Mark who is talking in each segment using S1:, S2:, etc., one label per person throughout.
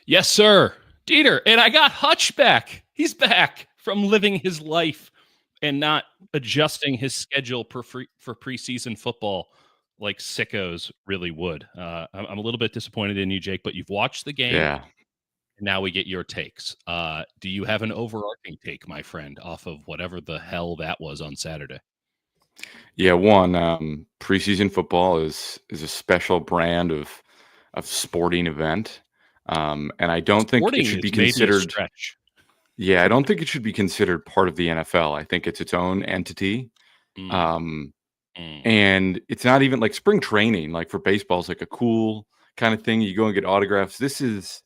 S1: Yes, sir. Dieter. And I got Hutch back. He's back from living his life and not adjusting his schedule for preseason football like sickos really would. I'm a little bit disappointed in you, Jake, but you've watched the game.
S2: Yeah.
S1: And now we get your takes. Do you have an overarching take, my friend, off of whatever the hell that was on Saturday?
S2: Yeah, one, preseason football is a special brand of sporting event. And I don't think it
S1: Sporting
S2: should be
S1: is maybe a
S2: considered.
S1: stretch.
S2: Yeah, I don't think it should be considered part of the NFL. I think it's its own entity.
S1: Mm,
S2: Um,
S1: mm.
S2: and it's not even like spring training, like for baseball is like a cool kind of thing. You go and get autographs. This is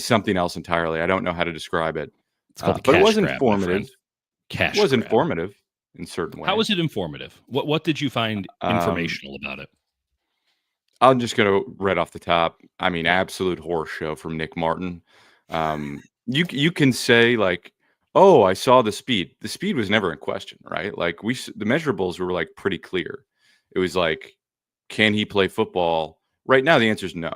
S2: something else entirely. I don't know how to describe it.
S1: It's called a
S2: But it
S1: cash
S2: was
S1: grab, my friend.
S2: informative. It
S1: Cash
S2: was
S1: grab.
S2: informative in certain
S1: How
S2: ways.
S1: was it informative? What did you find
S2: Um,
S1: informational about it?
S2: I'm just gonna right off the top. I mean, absolute horse show from Nick Martin. You can say like, "Oh, I saw the speed." The speed was never in question, right? Like the measurables were like pretty clear. It was like, can he play football? Right now, the answer is no.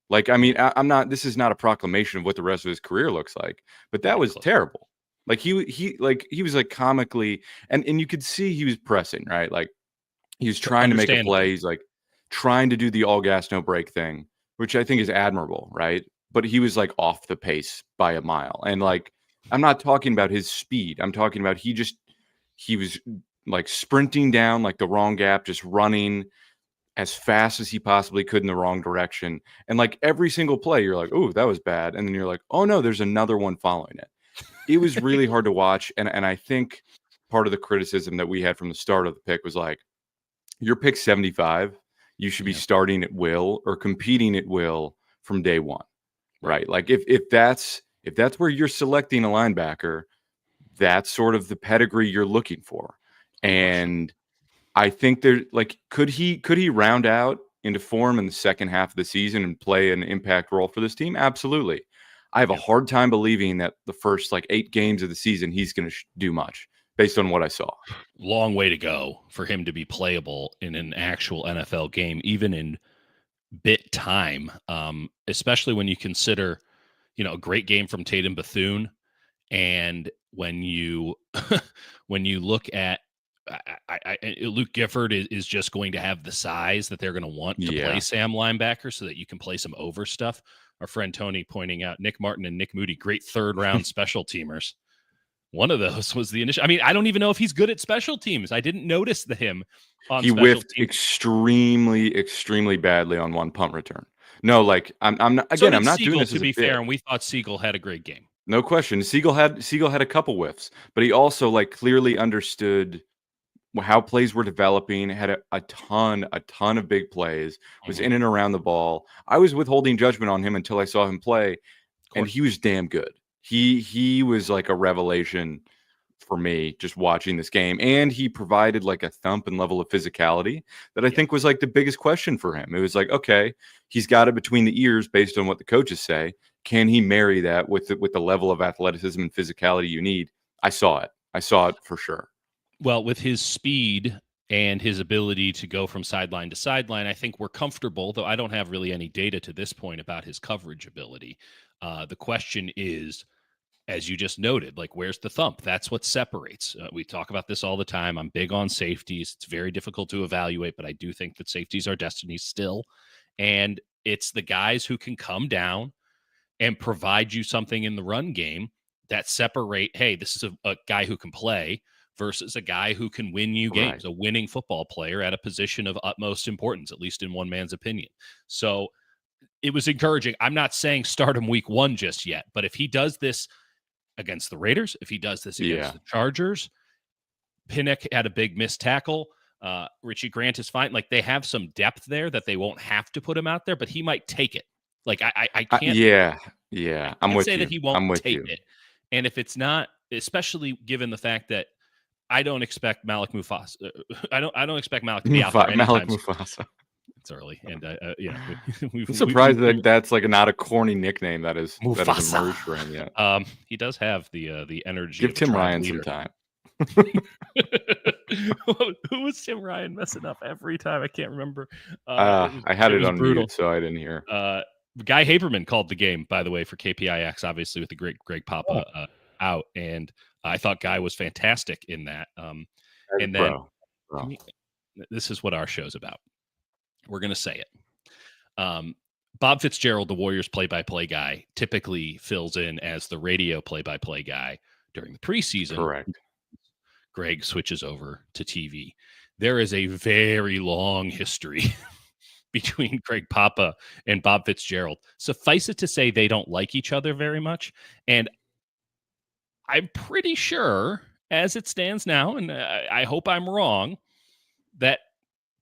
S2: Like, I mean, I'm not. This is not a proclamation of what the rest of his career looks like, but
S1: Not
S2: that
S1: even
S2: was
S1: close.
S2: terrible. Like he was like comically, and you could see he was pressing, right? Like he was trying to make a play.
S1: Understandably.
S2: He's like trying to do the all gas, no break thing, which I think is admirable, right? But he was like off the pace by a mile. And like, I'm not talking about his speed. I'm talking about he was like sprinting down like the wrong gap, just running as fast as he possibly could in the wrong direction. And like every single play, you're like, oh, that was bad. And then you're like, oh no, there's another one following it. It was really hard to watch. And I think part of the criticism that we had from the start of the pick was like, you're pick 75, you should be
S1: Yeah.
S2: starting at will or competing at will from day one,
S1: Right.
S2: right? Like if that's where you're selecting a linebacker, that's sort of the pedigree you're looking for.
S1: Unquestionably.
S2: And I think there like could he round out into form in the second half of the season and play an impact role for this team? Absolutely. I have a
S1: Yep.
S2: hard time believing that the first like 8 games of the season he's going to do much based on what I saw.
S1: Long way to go for him to be playable in an actual NFL game, even in bit time. Especially when you consider, a great game from Tatum Bethune. And when you when you look at Luke Gifford is just going to have the size that they're going to want to play
S2: Yeah.
S1: Sam linebacker so that you can play some over stuff. Our friend Tony pointing out Nick Martin and Nick Moody, great third round special teamers. One of those was the initial. I mean, I don't even know if he's good at special teams. I didn't notice him on
S2: He
S1: special
S2: whiffed
S1: teams.
S2: extremely, extremely badly on one punt return. No, like I'm not,
S1: So
S2: again, I'm
S1: did
S2: not doing
S1: Siegel,
S2: this
S1: to
S2: as a
S1: be fair,
S2: bit.
S1: and we thought Siegel had a great game.
S2: No question. Siegel had a couple whiffs, but he also like clearly understood how plays were developing, had a ton of big plays, was
S1: Mhm.
S2: in and around the ball. I was withholding judgment on him until I saw him play,
S1: Of
S2: and
S1: course.
S2: he was damn good. He was like a revelation for me just watching this game, and he provided like a thump and level of physicality that I
S1: Yeah.
S2: think was like the biggest question for him. It was like, okay, he's got it between the ears based on what the coaches say. Can he marry that with the level of athleticism and physicality you need? I saw it. I saw it for sure.
S1: Well, with his speed and his ability to go from sideline to sideline, I think we're comfortable, though I don't have really any data to this point about his coverage ability. The question is, as you just noted, like, where's the thump? That's what separates. We talk about this all the time. I'm big on safeties. It's very difficult to evaluate, but I do think that safeties are destiny still. And it's the guys who can come down and provide you something in the run game that separate, hey, this is a guy who can play versus a guy who can win you
S2: Right.
S1: games, a winning football player at a position of utmost importance, at least in one man's opinion. So it was encouraging. I'm not saying start him week one just yet, but if he does this against the Raiders, if he does this against
S2: Yeah.
S1: the Chargers, Pinnock had a big missed tackle. Richie Grant is fine. Like, they have some depth there that they won't have to put him out there, but he might take it. Like, I can't
S2: Yeah.
S1: I
S2: Yeah. I'm
S1: can't
S2: with
S1: say that
S2: you.
S1: he won't
S2: I'm with
S1: take
S2: you.
S1: it. And if it's not, especially given the fact that I don't expect Malik Mufasa, I don't expect Malik to be out there
S2: Malik
S1: anytime soon.
S2: Mufasa.
S1: It's early, and
S2: I'm surprised
S1: we
S2: that that's like not a corny nickname that has
S1: Mufasa.
S2: emerged for him yet.
S1: He does have the energy
S2: Give
S1: of a
S2: Tim
S1: tribe
S2: Ryan some
S1: leader.
S2: time.
S1: Who was Tim Ryan messing up every time? I can't remember. It was
S2: I had
S1: it
S2: it
S1: was
S2: on
S1: brutal.
S2: mute, so I didn't hear.
S1: Guy Haberman called the game, by the way, for KPIX, obviously with the great Greg
S2: Oh,
S1: Papa out, and I thought Guy was fantastic in that.
S2: as a
S1: And then
S2: pro.
S1: this is what our show's about. We're going to say it. Bob Fitzgerald, the Warriors play-by-play guy, typically fills in as the radio play-by-play guy during the preseason.
S2: Correct.
S1: Greg switches over to TV. There is a very long history between Greg Papa and Bob Fitzgerald. Suffice it to say, they don't like each other very much. And I'm pretty sure, as it stands now, and I hope I'm wrong, that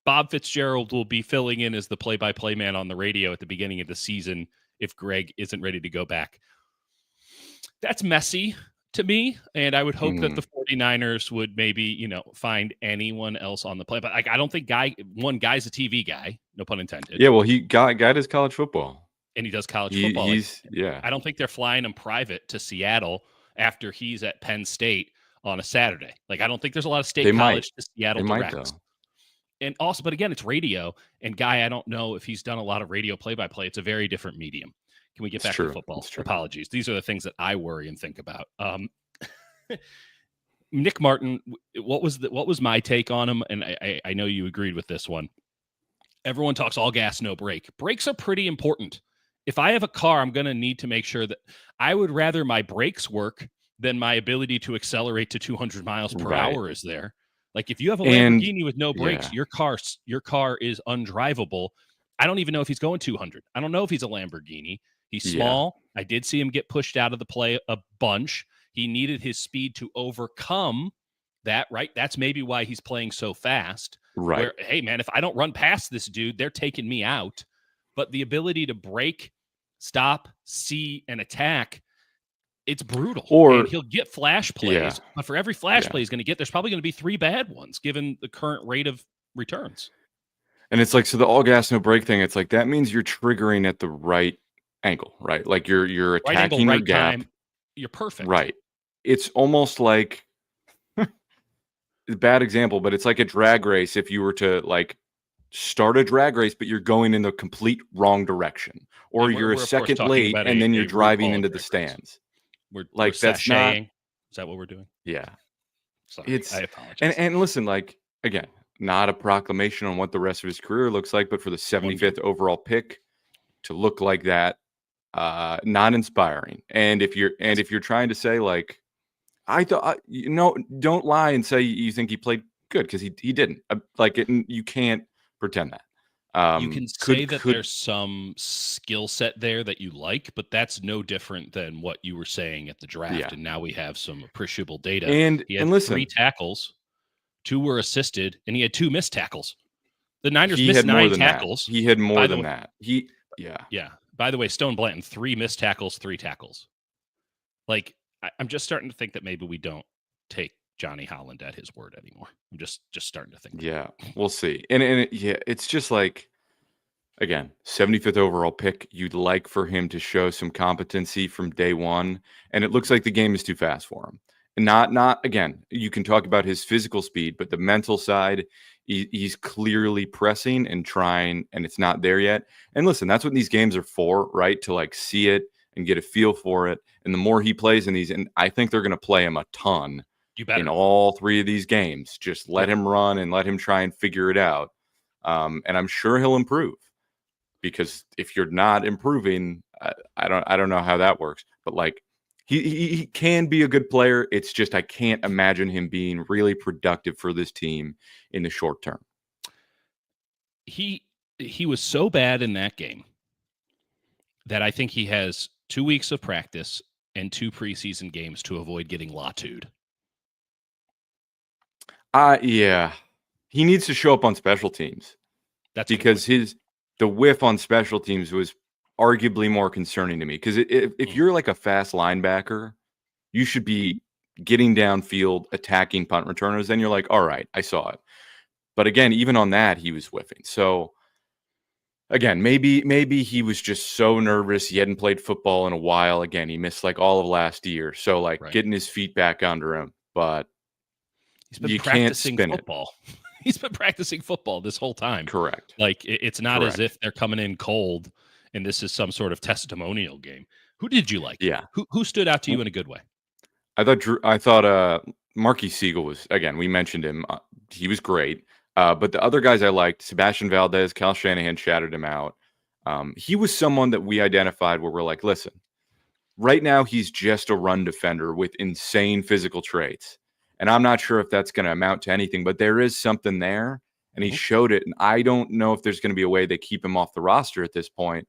S1: Bob Fitzgerald will be filling in as the play-by-play man on the radio at the beginning of the season if Greg isn't ready to go back. That's messy to me, and I would hope that the 49ers would maybe, find anyone else on the play. But I don't think Guy's a TV guy, no pun intended.
S2: Yeah, well, Guy does college football.
S1: And he does college football.
S2: Yeah.
S1: I don't think they're flying him private to Seattle after he's at Penn State on a Saturday. Like, I don't think there's a lot of state college to Seattle directs. And also, but again, it's radio. And Guy, I don't know if he's done a lot of radio play-by-play. It's a very different medium. Can we get back to football? Apologies. These are the things that I worry and think about. Nick Martin, what was my take on him? And I know you agreed with this one. Everyone talks all gas, no brake. Brakes are pretty important. If I have a car, I'm going to need to make sure that I would rather my brakes work than my ability to accelerate to 200 miles per hour is there. Like, if you have a Lamborghini with no brakes, your car is undrivable. I don't even know if he's going 200. I don't know if he's a Lamborghini. He's small. I did see him get pushed out of the play a bunch. He needed his speed to overcome that, right? That's maybe why he's playing so fast.
S2: Right.
S1: Where, hey, man, if I don't run past this dude, they're taking me out. But the ability to brake, stop, see, and attack, it's brutal. And he'll get flash plays, but for every flash play he's going to get, there's probably going to be 3 bad ones given the current rate of returns.
S2: And it's like, so the all gas, no brake thing, it's like, that means you're triggering at the right angle, right? Like you're attacking your gap.
S1: Time, you're perfect.
S2: Right. It's almost like a bad example, but it's like a drag race. If you were to like start a drag race, but you're going in the complete wrong direction, or you're a second late and then you're driving into the stands.
S1: We're that's not. Is that what we're doing?
S2: Yeah.
S1: Sorry, I apologize.
S2: And listen, like, again, not a proclamation on what the rest of his career looks like, but for the 75th overall pick to look like that, not inspiring. And if you're trying to say like, I thought, don't lie and say you think he played good, because he didn't. You can't pretend that.
S1: You can say that there's some skill set there that you like, but that's no different than what you were saying at the draft. Yeah. And now we have some appreciable data.
S2: And
S1: he had
S2: listen,
S1: 3 tackles, 2 were assisted, and he had 2 missed tackles. The Niners missed 9 tackles.
S2: He had more than that.
S1: Yeah. By the way, Stone Blanton, 3 missed tackles, 3 tackles. Like, I'm just starting to think that maybe we don't take Johnny Holland at his word anymore. I'm just starting to think.
S2: Yeah, we'll see. And it's just like, again, 75th overall pick. You'd like for him to show some competency from day one, and it looks like the game is too fast for him. And not again. You can talk about his physical speed, but the mental side, he's clearly pressing and trying, and it's not there yet. And listen, that's what these games are for, right? To like see it and get a feel for it. And the more he plays in these, and I think they're going to play him a ton. In all 3 of these games, just let him run and let him try and figure it out. And I'm sure he'll improve, because if you're not improving, I don't know how that works. But like, he can be a good player. It's just I can't imagine him being really productive for this team in the short term.
S1: He was so bad in that game that I think he has 2 weeks of practice and 2 preseason games to avoid getting latued.
S2: Yeah, he needs to show up on special teams.
S1: That's
S2: because the whiff on special teams was arguably more concerning to me. Because if you're like a fast linebacker, you should be getting downfield, attacking punt returners. Then you're like, all right, I saw it. But again, even on that, he was whiffing. So again, maybe he was just so nervous. He hadn't played football in a while. Again, he missed like all of last year. So like getting his feet back under him, but.
S1: He's been practicing football. He's been practicing football this whole time.
S2: Correct.
S1: Like, it's not as if they're coming in cold and this is some sort of testimonial game. Who did you like?
S2: Yeah.
S1: Who stood out to you in a good way?
S2: I thought Marquis Siegel was, again, we mentioned him. He was great. But the other guys I liked, Sebastian Valdez, Cal Shanahan shouted him out. He was someone that we identified where we're like, listen, right now he's just a run defender with insane physical traits. And I'm not sure if that's going to amount to anything, but there is something there. And he
S1: Mhm.
S2: showed it. And I don't know if there's going to be a way they keep him off the roster at this point.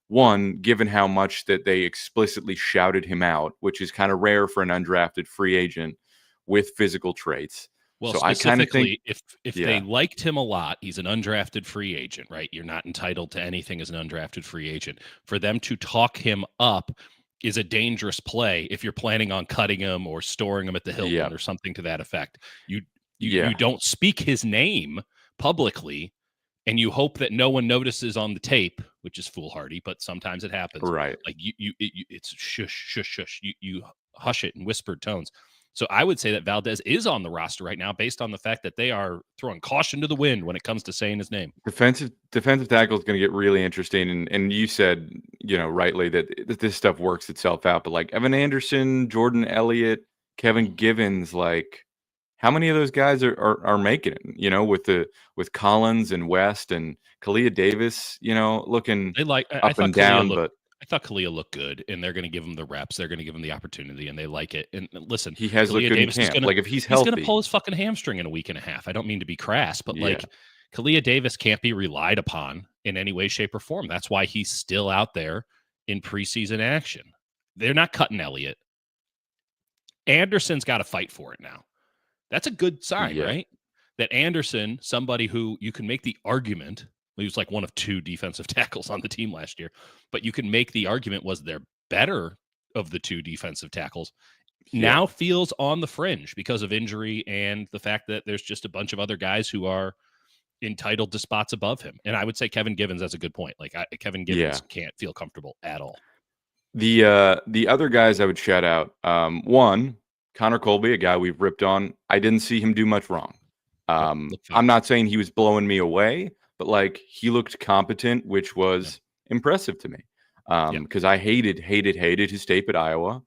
S2: One, given how much that they explicitly shouted him out, which is kind of rare for an undrafted free agent with physical traits.
S1: Well,
S2: So I kind of think,
S1: specifically, if they
S2: yeah,
S1: liked him a lot, he's an undrafted free agent, right? You're not entitled to anything as an undrafted free agent. For them to talk him up is a dangerous play if you're planning on cutting him or storing him at the
S2: yeah,
S1: Hilton or something to that effect. You you
S2: yeah,
S1: don't speak his name publicly, and you hope that no one notices on the tape, which is foolhardy, but sometimes it happens.
S2: right.
S1: Like it's shush, shush, shush. You hush it in whispered tones. So I would say that Valdez is on the roster right now based on the fact that they are throwing caution to the wind when it comes to saying his name.
S2: Defensive tackle is going to get really interesting, and you said, rightly that this stuff works itself out. But like Evan Anderson, Jordan Elliott, Kevin Givens, like how many of those guys are making it? With Collins and West and Kalia Davis, looking
S1: I
S2: up
S1: thought
S2: and down, but
S1: Khalil looked good, and they're going to give him the reps. They're going to give him the opportunity, and they like it. And listen,
S2: he has looked
S1: Kalia
S2: good in
S1: Davis is
S2: camp.
S1: gonna
S2: Like if he's
S1: he's gonna
S2: healthy,
S1: pull his fucking hamstring in a week and a half. I don't mean to be crass, but
S2: yeah,
S1: like Kalia Davis can't be relied upon in any way, shape, or form. That's why he's still out there in preseason action. They're not cutting Elliott. Anderson's got to fight for it now. That's a good sign,
S2: yeah,
S1: right? That Anderson, somebody who you can make the argument, he was like one of two defensive tackles on the team last year, but you can make the argument was they're better of the two defensive tackles,
S2: yeah,
S1: now feels on the fringe because of injury and the fact that there's just a bunch of other guys who are entitled to spots above him. And I would say Kevin Givens, that's a good point. Like Kevin
S2: yeah.
S1: Givens can't feel comfortable at all.
S2: The other guys I would shout out, one, Connor Colby, a guy we've ripped on. I didn't see him do much wrong.
S1: Nope, look fine.
S2: I'm not saying he was blowing me away, but like he looked competent, which
S1: Yeah.
S2: was impressive to me.
S1: Yeah.
S2: Because I hated his tape at Iowa.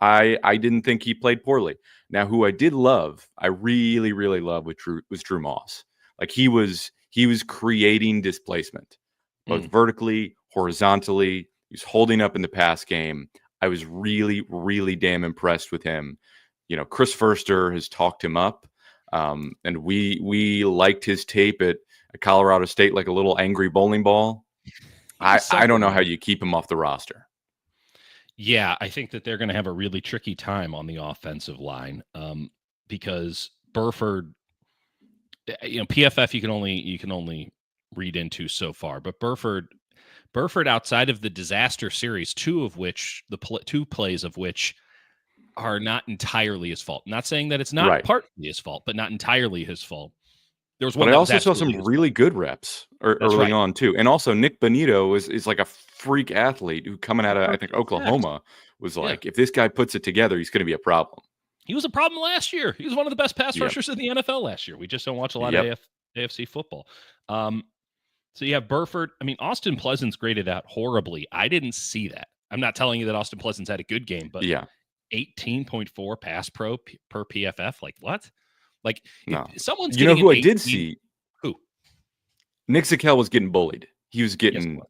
S2: I didn't think he played poorly. Now, who I did love, I really, really love was Drew Moss. Like he was creating displacement, both
S1: Mm.
S2: vertically, horizontally. He was holding up in the pass game. I was really, really damn impressed with him. Chris Furster has talked him up, and we liked his tape at Colorado State like a little angry bowling ball.
S1: He was
S2: I don't
S1: something
S2: know how
S1: else.
S2: you keep him off the roster.
S1: Yeah, I think that they're going to have a really tricky time on the offensive line because Burford, PFF you can only read into so far, but Burford outside of the disaster series, two plays of which are not entirely his fault. Not saying that it's not
S2: Right.
S1: partly his fault, but not entirely his fault. There was
S2: But
S1: one
S2: I
S1: that was
S2: also saw some
S1: absolutely his fault.
S2: really good reps
S1: That's
S2: early
S1: right.
S2: on too. And also Nick Bonito is like a freak athlete who coming out of I think
S1: Perfect sacks.
S2: Oklahoma was
S1: Yeah.
S2: like, if this guy puts it together, he's going to be a problem.
S1: He was a problem last year. He was one of the best pass
S2: Yep.
S1: rushers in the NFL last year. We just don't watch a lot of
S2: Yep.
S1: AFC football. So you have Burford. I mean, Austin Pleasant's graded out horribly. I didn't see that. I'm not telling you that Austin Pleasant's had a good game, but
S2: Yeah.
S1: 18.4 pass per PFF. Like what? Like if
S2: No.
S1: someone's
S2: You know
S1: getting an
S2: who I did
S1: 18,
S2: see?
S1: who?
S2: Nick Zakel was getting bullied. He was
S1: Yes,
S2: getting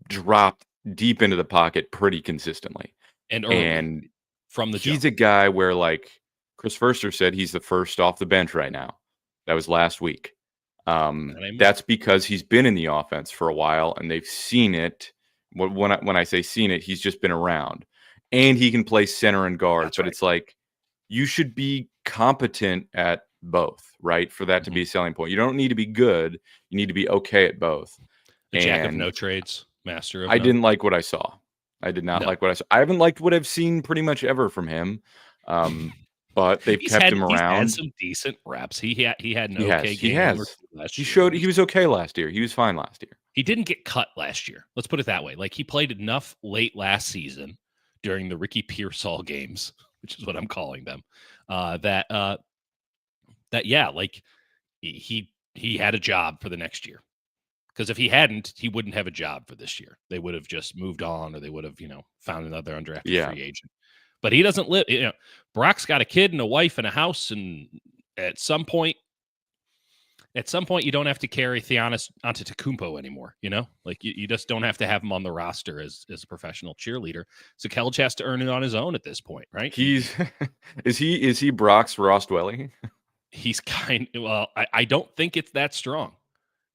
S2: dropped deep into the pocket pretty consistently.
S1: and early
S2: And
S1: from the
S2: he's
S1: jump.
S2: a guy where like Chris Furster said he's the first off the bench right now. That was last week.
S1: Not anymore.
S2: That's because he's been in the offense for a while and they've seen it. When I say seen it, he's just been around, and he can play center and guard.
S1: That's
S2: But
S1: right.
S2: it's like you should be competent at both, right? For that to
S1: Mhm.
S2: be a selling point, you don't need to be good. You need to be okay at both.
S1: A jack of no
S2: And
S1: trades, master of
S2: I
S1: none.
S2: didn't like what I saw. I did not
S1: No,
S2: like what I saw. I haven't liked what I've seen pretty much ever from him. Um, but they've kept him
S1: he's had
S2: around.
S1: some decent reps. He had an
S2: He has.
S1: okay
S2: He
S1: game or
S2: has.
S1: two last
S2: He
S1: year.
S2: showed he was okay last year. He was fine last year.
S1: He didn't get cut last year. Let's put it that way. Like he played enough late last season during the Ricky Pearsall games, which is what I'm calling them. That yeah, like he had a job for the next year. Because if he hadn't, he wouldn't have a job for this year. They would have just moved on, or they would have, found another undrafted
S2: Yeah.
S1: free agent. But he doesn't live. Brock's got a kid and a wife and a house, and at some point, you don't have to carry Giannis Antetokounmpo anymore. Like you just don't have to have him on the roster as a professional cheerleader. So Kelch has to earn it on his own at this point, right?
S2: He's is he Brock's Ross Dwelly?
S1: He's I don't think it's that strong.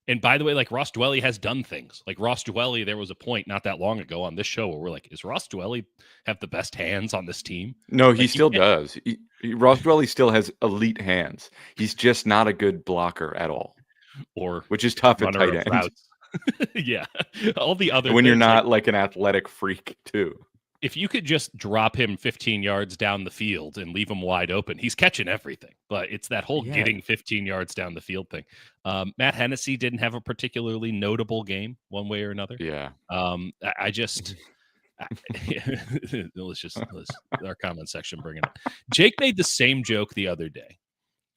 S1: And by the way, like Ross Dwelly has done things. Like Ross Dwelly, there was a point not that long ago on this show where we're like, is Ross Dwelly have the best hands on this team?
S2: No, he
S1: Like,
S2: still does. Ross Dwelly still has elite hands. He's just not a good blocker at all,
S1: or
S2: which is tough at
S1: runner
S2: tight
S1: of
S2: end.
S1: routes. Yeah, all the other
S2: When you're
S1: things,
S2: not like an athletic freak too.
S1: if you could just drop him 15 yards down the field and leave him wide open, he's catching everything. But it's that whole getting 15 yards down the field thing. Matt Hennessy didn't have a particularly notable game one way or another.
S2: Yeah.
S1: I just our comment section bringing it. Jake made the same joke the other day.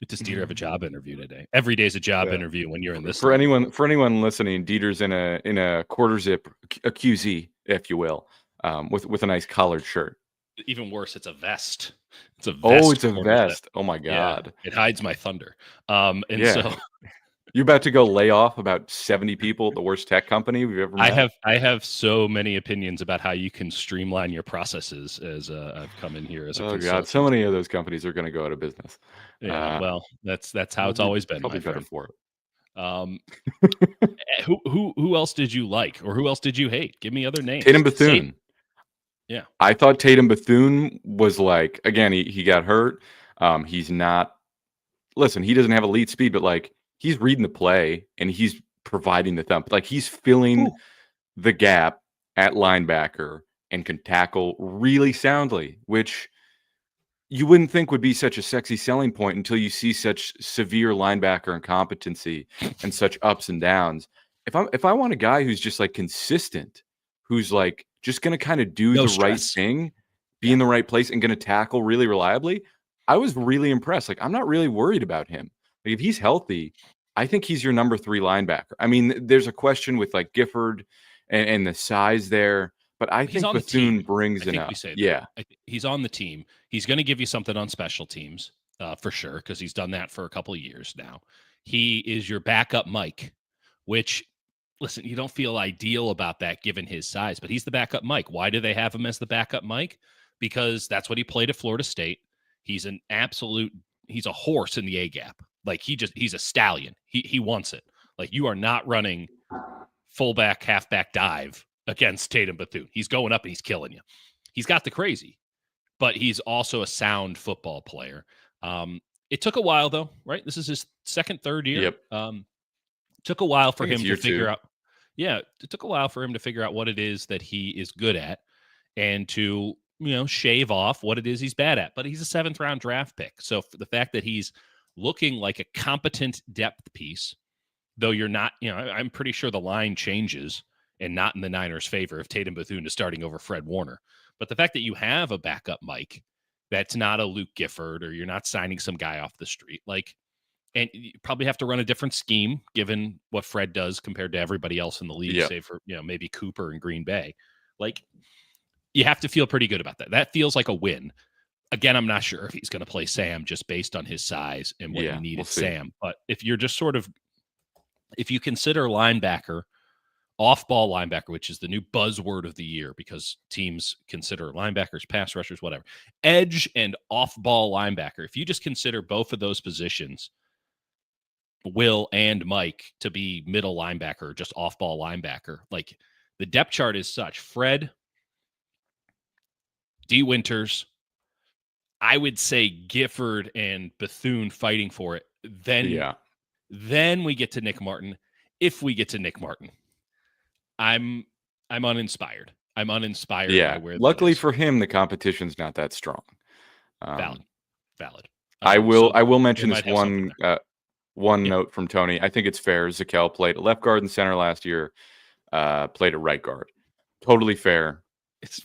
S1: Does Dieter have a job interview today? Every day's a job interview when you're in this.
S2: For anyone listening, Dieter's in a quarter zip, a QZ, if you will. With a nice collared shirt.
S1: Even worse, it's a vest. It's a vest.
S2: Oh, it's a vest. Oh my god!
S1: Yeah, it hides my thunder. So
S2: you're about to go lay off about 70 people at the worst tech company we've ever met.
S1: I have so many opinions about how you can streamline your processes as I've come in here as a consultant.
S2: God, so many of those companies are going to go out of business.
S1: Yeah, well, that's how it's always been.
S2: Probably better for
S1: it. Who else did you like, or who else did you hate? Give me other names.
S2: Tatum Bethune.
S1: Yeah,
S2: I thought Tatum Bethune was like, again, he got hurt. He's not. Listen, he doesn't have elite speed, but like he's reading the play and he's providing the thump. Like he's filling the gap at linebacker and can tackle really soundly, which you wouldn't think would be such a sexy selling point until you see such severe linebacker incompetency and such ups and downs. If I want a guy who's just like consistent, who's like just going to kind of do the right thing, be in the right place, and going to tackle really reliably, I was really impressed. Like, I'm not really worried about him. Like, if he's healthy, I think he's your number 3 linebacker. I mean, there's a question with like Gifford and the size there, but I think Bethune brings enough.
S1: He's on the team. He's going to give you something on special teams for sure, because he's done that for a couple of years now. He is your backup Mike, which, listen, you don't feel ideal about that given his size, but he's the backup Mike. Why do they have him as the backup Mike? Because that's what he played at Florida State. He's a horse in the A gap. Like he's a stallion. He wants it. Like, you are not running fullback, halfback dive against Tatum Bethune. He's going up and he's killing you. He's got the crazy, but he's also a sound football player. It took a while though, right? This is his second, third year.
S2: Yep.
S1: Took a while for him to figure out. Yeah, it took a while for him to figure out what it is that he is good at, and to shave off what it is he's bad at. But he's a 7th round draft pick, so for the fact that he's looking like a competent depth piece, though you're not, I'm pretty sure the line changes and not in the Niners' favor if Tatum Bethune is starting over Fred Warner. But the fact that you have a backup Mike that's not a Luke Gifford, or you're not signing some guy off the street, like. And you probably have to run a different scheme given what Fred does compared to everybody else in the league, save for, maybe Cooper and Green Bay. Like, you have to feel pretty good about that. That feels like a win. Again, I'm not sure if he's going to play Sam just based on his size and what you need at Sam. But if you're just if you consider linebacker, off-ball linebacker, which is the new buzzword of the year because teams consider linebackers, pass rushers, whatever, edge and off-ball linebacker, if you just consider both of those positions, Will and Mike, to be middle linebacker, just off-ball linebacker, like, the depth chart is such. Fred, D. Winters, I would say Gifford and Bethune fighting for it. Then we get to Nick Martin. If we get to Nick Martin, I'm uninspired. I'm uninspired by where.
S2: Luckily for him, the competition's not that strong.
S1: Valid.
S2: I will mention this one note from Tony. I think it's fair. Zakel played at left guard and center last year. Played at right guard. Totally fair.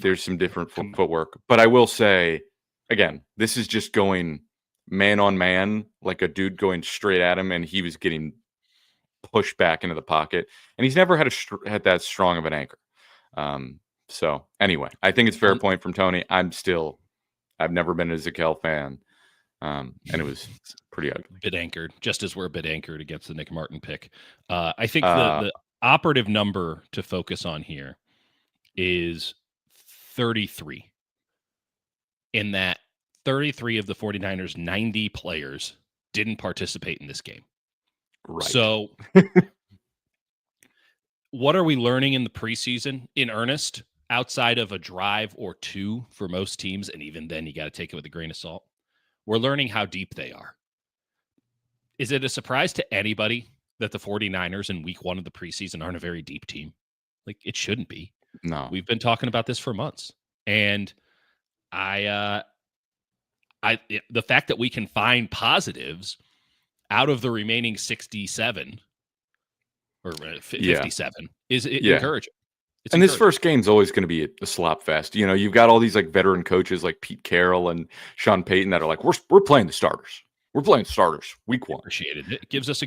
S2: There's some different footwork, but I will say, again, this is just going man on man, like a dude going straight at him, and he was getting push back into the pocket, and he's never had that strong of an anchor. So anyway, I think it's fair point from Tony. I've never been a Zakelj fan, and it was pretty ugly.
S1: Bit anchored, just as we're a bit anchored against the Nick Martin pick. I think the operative number to focus on here is 33. In that 33 of the 49ers 90 players didn't participate in this game.
S2: Right.
S1: So what are we learning in the preseason in earnest outside of a drive or two for most teams? And even then you got to take it with a grain of salt. We're learning how deep they are. Is it a surprise to anybody that the 49ers in week 1 of the preseason aren't a very deep team? Like, it shouldn't be.
S2: No.
S1: We've been talking about this for months. And the fact that we can find positives out of the remaining 67 or 57 is encouraging.
S2: It's encouraging. This first game's always going to be a slop fest. You know, you've got all these like veteran coaches like Pete Carroll and Sean Payton that are like, we're playing the starters. We're playing starters week 1.
S1: Appreciated it. It gives us a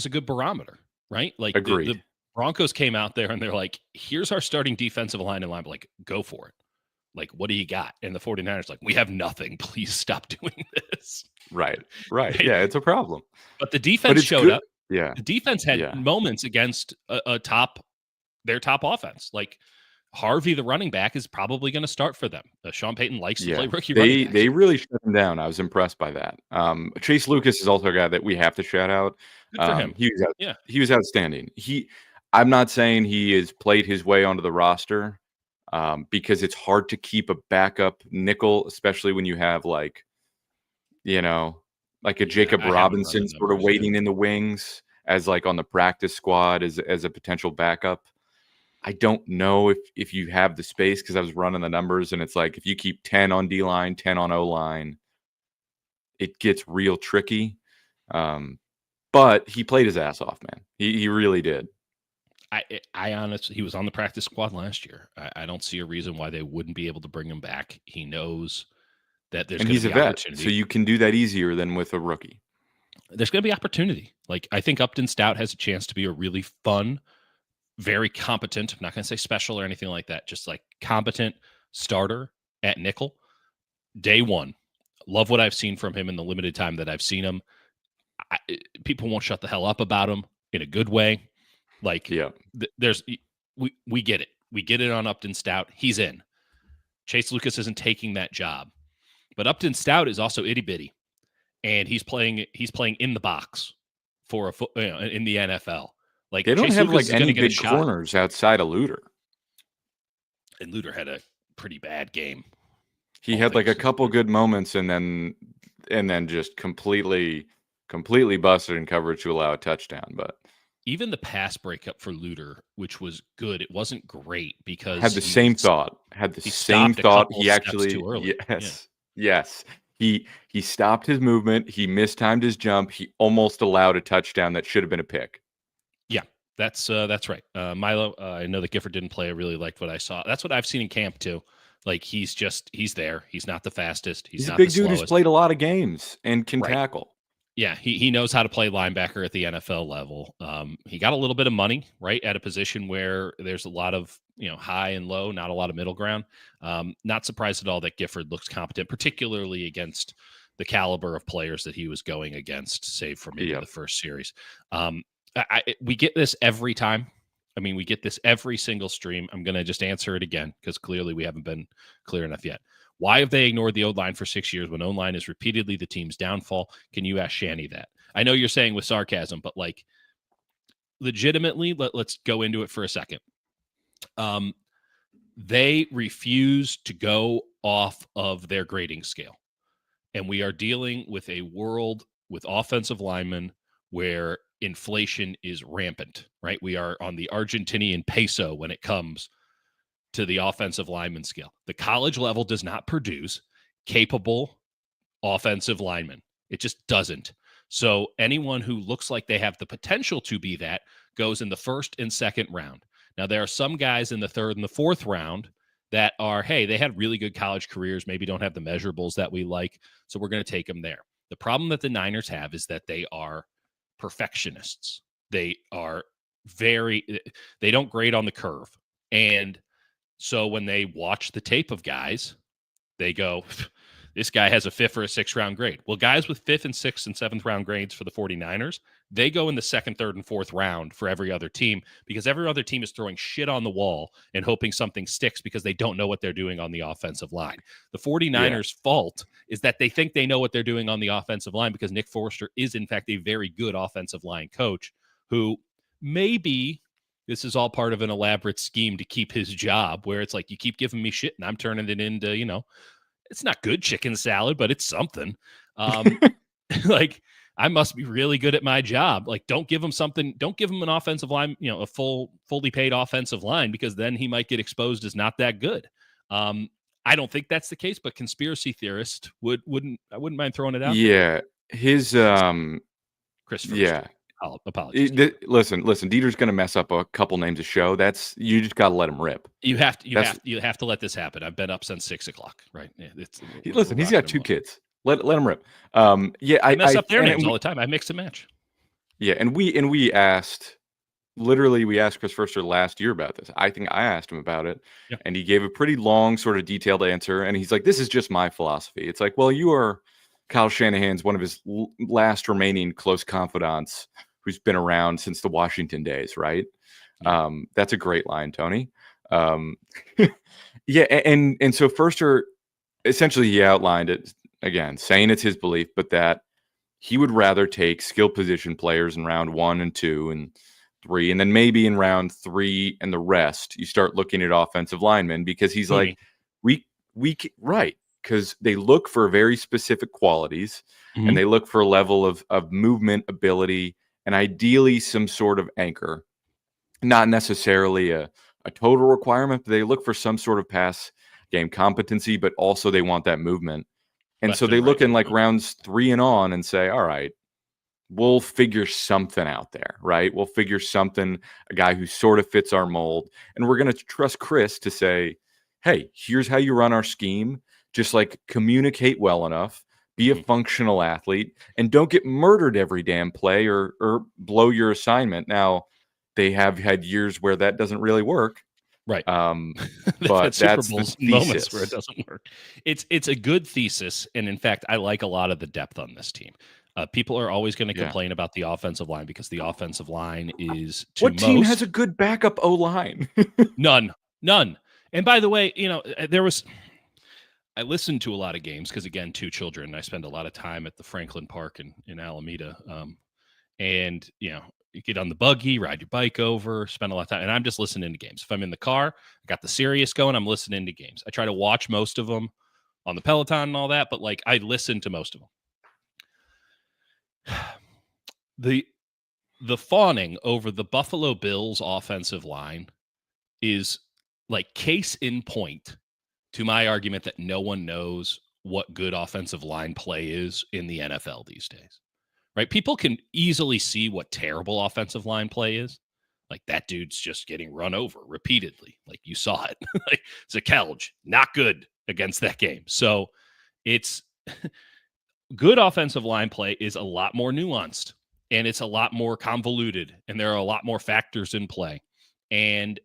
S1: good barometer, right? Like
S2: the
S1: Broncos came out there and they're like, here's our starting defensive line and line, like, go for it. Like, what do you got? And the 49ers like, we have nothing. Please stop doing this.
S2: Right. Yeah, it's a problem.
S1: But the defense showed up.
S2: Yeah.
S1: The defense had moments against their top offense. Like, Harvey, the running back, is probably going to start for them. Sean Payton likes to play rookie running backs.
S2: They really shut him down. I was impressed by that. Chase Lucas is also a guy that we have to shout out.
S1: Good for him.
S2: He was outstanding. I'm not saying he has played his way onto the roster because it's hard to keep a backup nickel, especially when you have like a Jacob Robinson sort of waiting in the wings as like on the practice squad as a potential backup. I don't know if you have the space, because I was running the numbers and it's like if you keep 10 on D-line, 10 on O-line, it gets real tricky. But he played his ass off, man. He really did.
S1: I honestly, he was on the practice squad last year. I don't see a reason why they wouldn't be able to bring him back. He knows that there's going to be opportunity.
S2: Vet, so you can do that easier than with a rookie.
S1: There's going to be opportunity. Like, I think Upton Stout has a chance to be a really fun, very competent, I'm not going to say special or anything like that, just like competent starter at nickel. Day one. Love what I've seen from him in the limited time that I've seen him. People won't shut the hell up about him in a good way. Like, we get it. We get it on Upton Stout. He's in. Chase Lucas isn't taking that job. But Upton Stout is also itty bitty. And he's playing in the box for in the NFL. Like,
S2: they don't
S1: Chase
S2: have
S1: Lucas
S2: like any big corners outside of Luter.
S1: And Luter had a pretty bad game.
S2: He had like a couple good moments and then just completely busted in coverage to allow a touchdown. But
S1: even the pass breakup for Luter, which was good, it wasn't great because
S2: had the same thought. He actually
S1: too early.
S2: Yes. He stopped his movement. He mistimed his jump. He almost allowed a touchdown that should have been a pick.
S1: Yeah, that's right. Milo, I know that Gifford didn't play. I really liked what I saw. That's what I've seen in camp too. Like, he's there. He's not the fastest. He's not
S2: a big
S1: the
S2: dude
S1: slowest.
S2: who's played a lot of games and can tackle.
S1: Yeah, he knows how to play linebacker at the NFL level. He got a little bit of money, right, at a position where there's a lot of high and low, not a lot of middle ground. Not surprised at all that Gifford looks competent, particularly against the caliber of players that he was going against, save for maybe the first series. We get this every time. I mean, we get this every single stream. I'm going to just answer it again because clearly we haven't been clear enough yet. Why have they ignored the O-line for 6 years when O-line is repeatedly the team's downfall? Can you ask Shanny that? I know you're saying with sarcasm, but like, legitimately, let's go into it for a second. They refuse to go off of their grading scale. And we are dealing with a world with offensive linemen where inflation is rampant, right? We are on the Argentinian peso when it comes to the offensive lineman scale. The college level does not produce capable offensive linemen. It just doesn't. So anyone who looks like they have the potential to be that goes in the first and second round. Now, there are some guys in the third and the fourth round that are, hey, they had really good college careers, maybe don't have the measurables that we like, so we're going to take them there. The problem that the Niners have is that they are perfectionists. They are they don't grade on the curve. And so when they watch the tape of guys, they go, this guy has a fifth or a sixth round grade. Well, guys with fifth and sixth and seventh round grades for the 49ers, they go in the second, third, and fourth round for every other team because every other team is throwing shit on the wall and hoping something sticks because they don't know what they're doing on the offensive line. The 49ers' fault is that they think they know what they're doing on the offensive line because Nick Forster is, in fact, a very good offensive line coach who maybe this is all part of an elaborate scheme to keep his job, where it's like, you keep giving me shit and I'm turning it into, it's not good chicken salad, but it's something. Like, I must be really good at my job. Like, don't give him something. Don't give him an offensive line, a fully paid offensive line, because then he might get exposed as not that good. I don't think that's the case, but conspiracy theorist I wouldn't mind throwing it out.
S2: Yeah. His
S1: Chris First.
S2: Yeah.
S1: Apologies.
S2: Listen. Dieter's going to mess up a couple names of show. You just got to let him rip.
S1: You have to let this happen. I've been up since 6 o'clock. Right? Yeah,
S2: he's got 2 kids. Let him rip.
S1: I mess up their names all the time. I mix and match.
S2: Yeah, and we asked Chris Forster last year about this. I think I asked him about it, and he gave a pretty long, sort of detailed answer. And he's like, "This is just my philosophy." It's like, well, you are Kyle Shanahan's one of his last remaining close confidants, who's been around since the Washington days, right? That's a great line, Tony. Yeah, and so Forster essentially he outlined it again, saying it's his belief, but that he would rather take skill position players in round 1 and 2 and 3, and then maybe in round 3 and the rest, you start looking at offensive linemen, because he's like, right, because they look for very specific qualities, and they look for a level of movement ability, and ideally some sort of anchor, not necessarily a total requirement, but they look for some sort of pass game competency, but also they want that movement. And so they look in like rounds 3 and on and say, all right, we'll figure something out there, right? We'll figure something, a guy who sort of fits our mold. And we're going to trust Chris to say, hey, here's how you run our scheme. Just like communicate well enough, be a functional athlete, and don't get murdered every damn play or blow your assignment. Now, they have had years where that doesn't really work.
S1: Right.
S2: But that's the
S1: moments where it doesn't work. It's a good thesis. And in fact, I like a lot of the depth on this team. People are always going to complain about the offensive line because the offensive line is
S2: what team has a good backup O-line?
S1: None. And by the way, I listened to a lot of games because, again, 2 children. I spend a lot of time at the Franklin Park in Alameda. And, you get on the buggy, ride your bike over, spend a lot of time. And I'm just listening to games. If I'm in the car, I got the Sirius going, I'm listening to games. I try to watch most of them on the Peloton and all that, but like I listen to most of them. The fawning over the Buffalo Bills offensive line is like case in point to my argument that no one knows what good offensive line play is in the NFL these days. Right? People can easily see what terrible offensive line play is. Like, that dude's just getting run over repeatedly. Like, you saw it. Like, Zakelj, not good against that game. So it's good offensive line play is a lot more nuanced, and it's a lot more convoluted, and there are a lot more factors in play. And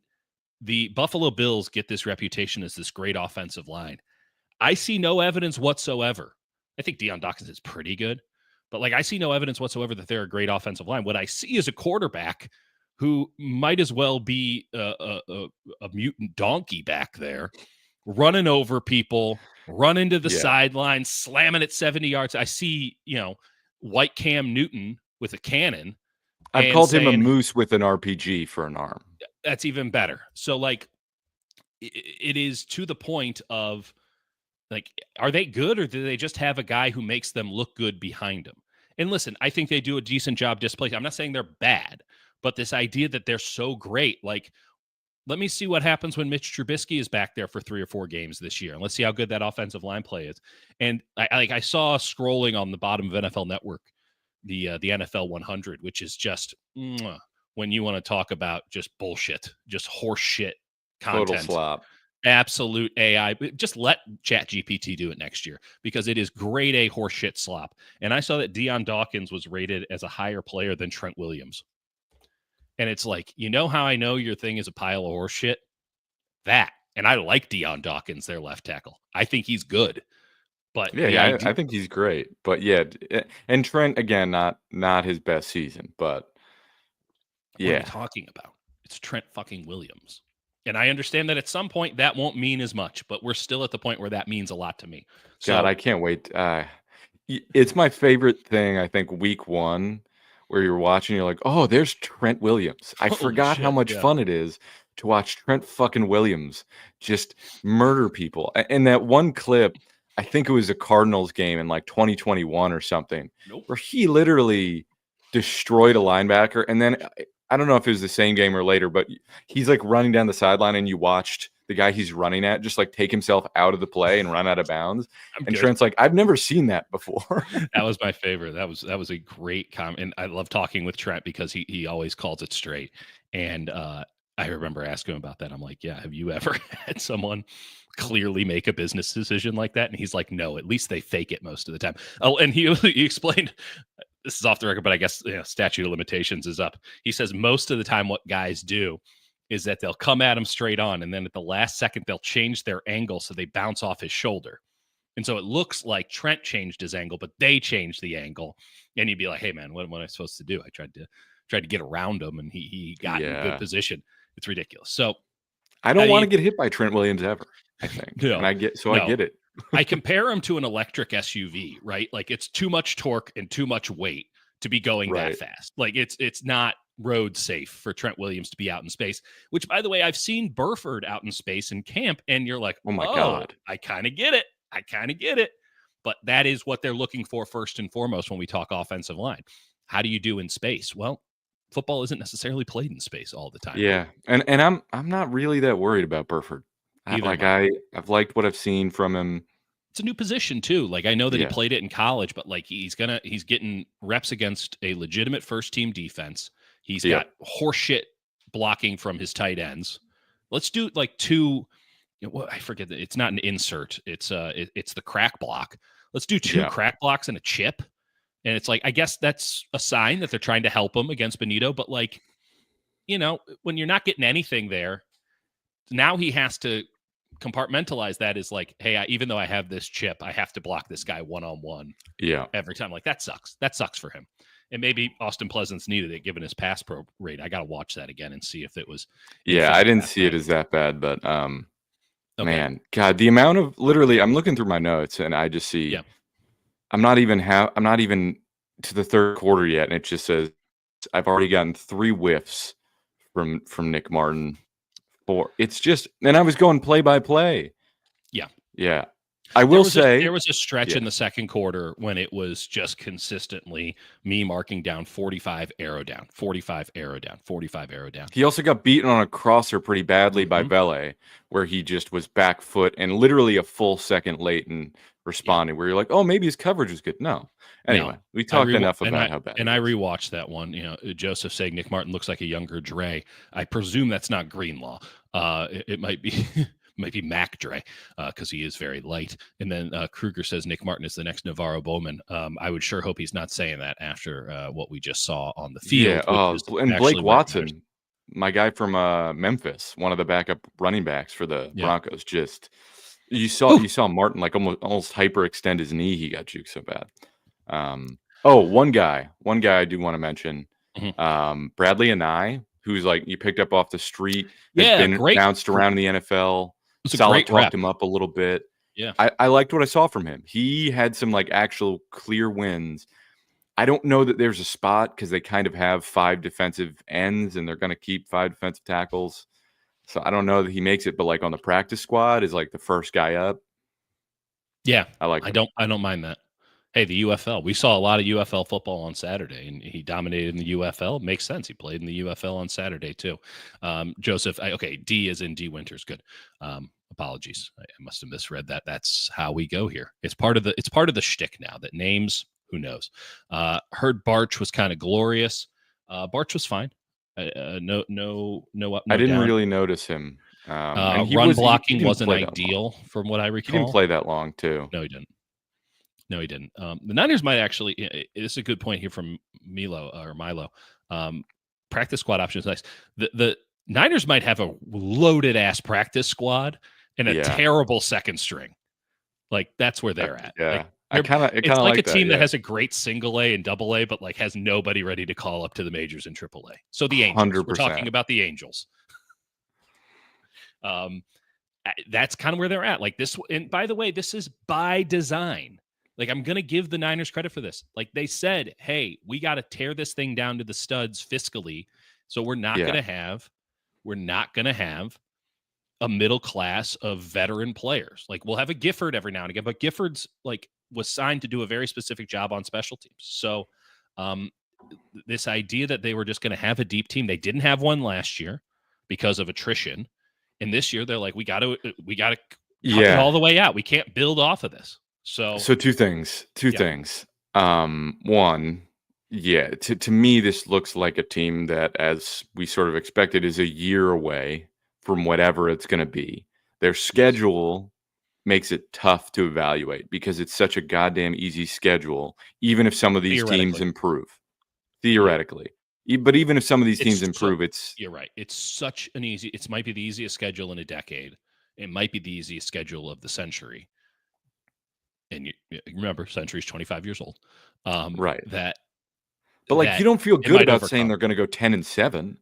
S1: the Buffalo Bills get this reputation as this great offensive line. I see no evidence whatsoever. I think Deion Dawkins is pretty good. But like, I see no evidence whatsoever that they're a great offensive line. What I see is a quarterback who might as well be a mutant donkey back there, running over people, run into the sideline, slamming it 70 yards. I see, white Cam Newton with a cannon.
S2: I've called him a moose with an RPG for an arm.
S1: That's even better. So like, it is to the point of, like, are they good, or do they just have a guy who makes them look good behind them? And listen, I think they do a decent job displacing. I'm not saying they're bad, but this idea that they're so great, like, let me see what happens when Mitch Trubisky is back there for 3 or 4 games this year, and let's see how good that offensive line play is. And I saw scrolling on the bottom of NFL Network, the NFL 100, which is just when you want to talk about just bullshit, just horse shit content.
S2: Total slop.
S1: Absolute AI. Just let ChatGPT do it next year, because it is grade A horseshit slop. And I saw that Deion Dawkins was rated as a higher player than Trent Williams. And it's like, you know how I know your thing is a pile of horse shit? That. And I like Deion Dawkins, their left tackle. I think he's good. But
S2: Yeah,
S1: the
S2: yeah,
S1: idea,
S2: I think he's great. But yeah, and Trent again, not his best season, but
S1: what are we
S2: yeah.
S1: talking about? It's Trent fucking Williams. And I understand that at some point that won't mean as much, but we're still at the point where that means a lot to me.
S2: God,
S1: So
S2: I can't wait. It's my favorite thing, I think, week 1, where you're watching, you're like, "Oh, there's Trent Williams." I
S1: holy
S2: forgot how
S1: shit.
S2: much
S1: Yeah.
S2: fun it is to watch Trent fucking Williams just murder people. And that one clip, I think it was a Cardinals game in like 2021 or something,
S1: Nope.
S2: where he literally destroyed a linebacker. And then I don't know if it was the same game or later, but he's like running down the sideline and you watched the guy he's running at just like take himself out of the play and run out of bounds.
S1: I'm
S2: And
S1: good.
S2: Trent's like, I've never seen that before.
S1: That was my favorite. That was a great comment. And I love talking with Trent because he always calls it straight. And I remember asking him about that. I'm like, yeah, have you ever had someone clearly make a business decision like that? And he's like, no, at least they fake it most of the time. Oh, and he explained, this is off the record, but I guess statute of limitations is up. He says most of the time what guys do is that they'll come at him straight on, and then at the last second they'll change their angle so they bounce off his shoulder. And so it looks like Trent changed his angle, but they changed the angle. And you'd be like, hey man, what am I supposed to do? I tried to get around him and he got in good
S2: Yeah.
S1: position. It's ridiculous. So
S2: I
S1: how
S2: don't
S1: do
S2: want
S1: you
S2: to get hit by Trent Williams ever, I think. And
S1: no,
S2: I
S1: no.
S2: get it.
S1: I compare him to an electric SUV, right? Like it's too much torque and too much weight to be going that
S2: Right.
S1: fast. Like it's not road safe for Trent Williams to be out in space, which by the way, I've seen Burford out in space in camp, and you're like,
S2: Oh my
S1: oh,
S2: God.
S1: I kind of get it. I kind of get it. But that is what they're looking for first and foremost when we talk offensive line. How do you do in space? Well, football isn't necessarily played in space all the time.
S2: Yeah. And I'm not really that worried about Burford.
S1: Neither am I.
S2: I've liked what I've seen from him.
S1: It's a new position too. Like I know that he
S2: Yeah.
S1: played it in college, but like he's getting reps against a legitimate first team defense. He's
S2: Yep.
S1: got horseshit blocking from his tight ends. Let's do like two. I forget that it's not an insert. It's the crack block. Let's do two
S2: Yeah.
S1: crack blocks and a chip. And it's like I guess that's a sign that they're trying to help him against Benito. But like when you're not getting anything there, now he has to compartmentalize that as like, hey, even though I have this chip, I have to block this guy one-on-one
S2: Yeah.
S1: every time. Like that sucks. That sucks for him. And maybe Austin Pleasant's needed it given his pass pro rate. I got to watch that again and see if it was.
S2: Yeah, I didn't see it as that bad, but
S1: okay.
S2: man, God, the amount of literally I'm looking through my notes and I just see I'm not even to the third quarter yet, and it just says I've already gotten 3 whiffs from Nick Martin. It's just, and I was going play by play.
S1: Yeah.
S2: Yeah. I will say
S1: there was a stretch in the second quarter when it was just consistently me marking down 45 arrow down, 45 arrow down, 45 arrow down.
S2: He also got beaten on a crosser pretty badly by Vele, where he just was back foot and literally a full second late in responding, where you're like, oh, maybe his coverage was good. No. Anyway, we talked enough about how bad.
S1: And I rewatched that one. Joseph saying Nick Martin looks like a younger Dre. I presume that's not Greenlaw. It might be. Might be Mac Dre because he is very light. And then Kruger says Nick Martin is the next Navarro Bowman. I would sure hope he's not saying that after what we just saw on the field.
S2: Yeah, and Blake Watson, my guy from Memphis, one of the backup running backs for the Broncos. Just you saw Martin like almost hyperextend his knee. He got juked so bad. One guy I do want to mention, Bradley Anai, who's like you picked up off the street, has been bounced around in the NFL. Saleh talked him up a little bit.
S1: Yeah.
S2: I liked what I saw from him. He had some like actual clear wins. I don't know that there's a spot because they kind of have 5 defensive ends and they're going to keep 5 defensive tackles. So I don't know that he makes it, but like on the practice squad is like the first guy up.
S1: Yeah.
S2: I like him.
S1: I don't mind that. Hey, the UFL. We saw a lot of UFL football on Saturday, and he dominated in the UFL. Makes sense. He played in the UFL on Saturday too. Joseph, D is in D Winters. Good. Apologies, I must have misread that. That's how we go here. It's part of the shtick now. That names, who knows? Heard Barch was kind of glorious. Barch was fine. No up, no
S2: I didn't
S1: down.
S2: really notice him. And
S1: run blocking wasn't ideal from what I recall.
S2: He didn't play that long too.
S1: No, he didn't. The Niners might actually. This is a good point here from Milo. practice squad option is nice. The Niners might have a loaded ass practice squad and a
S2: Yeah.
S1: terrible second string. Like that's where they're at.
S2: Yeah.
S1: Like
S2: I kind of
S1: it's like a
S2: like that.
S1: team that
S2: Yeah.
S1: has a great single A and double A, but like has nobody ready to call up to the majors in triple A. So the Angels. We're talking
S2: 100%.
S1: about the Angels. That's kind of where they're at. Like this, and by the way, this is by design. Like I'm gonna give the Niners credit for this. Like they said, hey, we got to tear this thing down to the studs fiscally. So we're not
S2: Yeah.
S1: gonna have a middle class of veteran players. Like we'll have a Gifford every now and again, but Gifford's like was signed to do a very specific job on special teams. So this idea that they were just going to have a deep team, they didn't have one last year because of attrition. And this year they're like, we got to cut it all the way out. We can't build off of this. So
S2: two things. One, yeah, to me, this looks like a team that, as we sort of expected, is a year away from whatever it's going to be. Their schedule makes it tough to evaluate because it's such a goddamn easy schedule, even if some of these teams improve. Theoretically. But even if some of these teams improve,
S1: you're right. It's such an it might be the easiest schedule in a decade. It might be the easiest schedule of the century. And you remember, century's 25 years old.
S2: Right.
S1: But
S2: like, you don't feel good about saying they're going to go 10-7.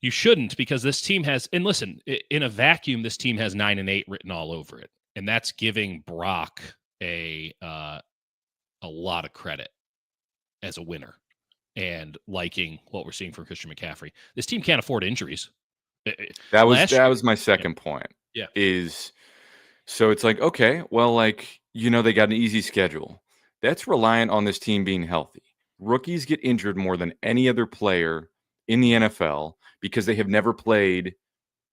S1: You shouldn't, because this team has, and listen, in a vacuum, this team has 9-8 written all over it. And that's giving Brock a lot of credit as a winner and liking what we're seeing from Christian McCaffrey. This team can't afford injuries.
S2: That was my second point.
S1: Yeah.
S2: So it's like, okay, well, like, they got an easy schedule. That's reliant on this team being healthy. Rookies get injured more than any other player in the NFL because they have never played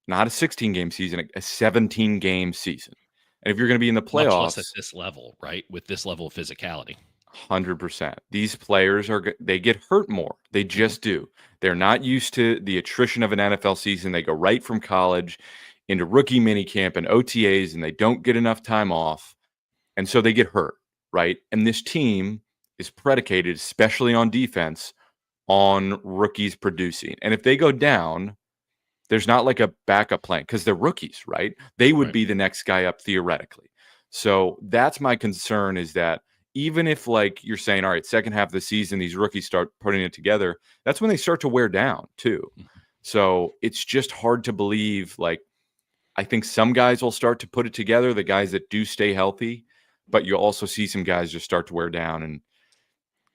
S2: not a 16-game season, a 17-game season. And if you're going to be in the playoffs,
S1: much less at this level, right? With this level of physicality.
S2: 100%. These players they get hurt more. They just do. They're not used to the attrition of an NFL season. They go right from college into rookie minicamp and OTAs, and they don't get enough time off. And so they get hurt, right? And this team is predicated, especially on defense, on rookies producing. And if they go down, there's not like a backup plan because they're rookies, right? They would be the next guy up theoretically. So that's my concern, is that even if, like, you're saying, all right, second half of the season, these rookies start putting it together, that's when they start to wear down too. So it's just hard to believe. Like, I think some guys will start to put it together, the guys that do stay healthy, but you'll also see some guys just start to wear down. And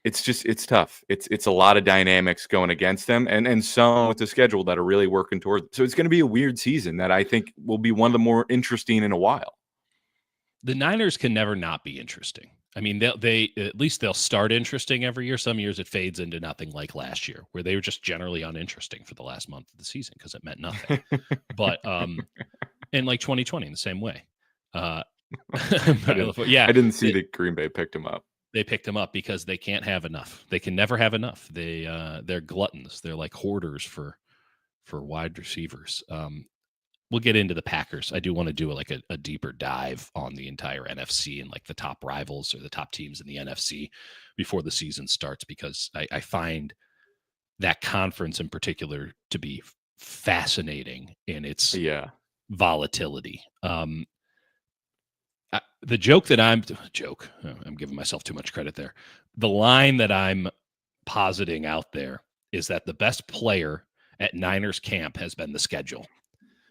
S2: it's tough. It's a lot of dynamics going against them, and some with the schedule that are really working toward. So it's going to be a weird season that I think will be one of the more interesting in a while.
S1: The Niners can never not be interesting. I mean, they at least they'll start interesting every year. Some years it fades into nothing, like last year, where they were just generally uninteresting for the last month of the season because it meant nothing. But and like 2020 in the same way. I
S2: didn't see that Green Bay picked him up.
S1: They picked him up because they can't have enough. They can never have enough. They're gluttons. They're like hoarders for wide receivers. We'll get into the Packers. I do want to do a deeper dive on the entire NFC and like the top rivals or the top teams in the NFC before the season starts, because I find that conference in particular to be fascinating in its volatility. The joke that I'm giving myself too much credit there. The line that I'm positing out there is that the best player at Niners camp has been the schedule.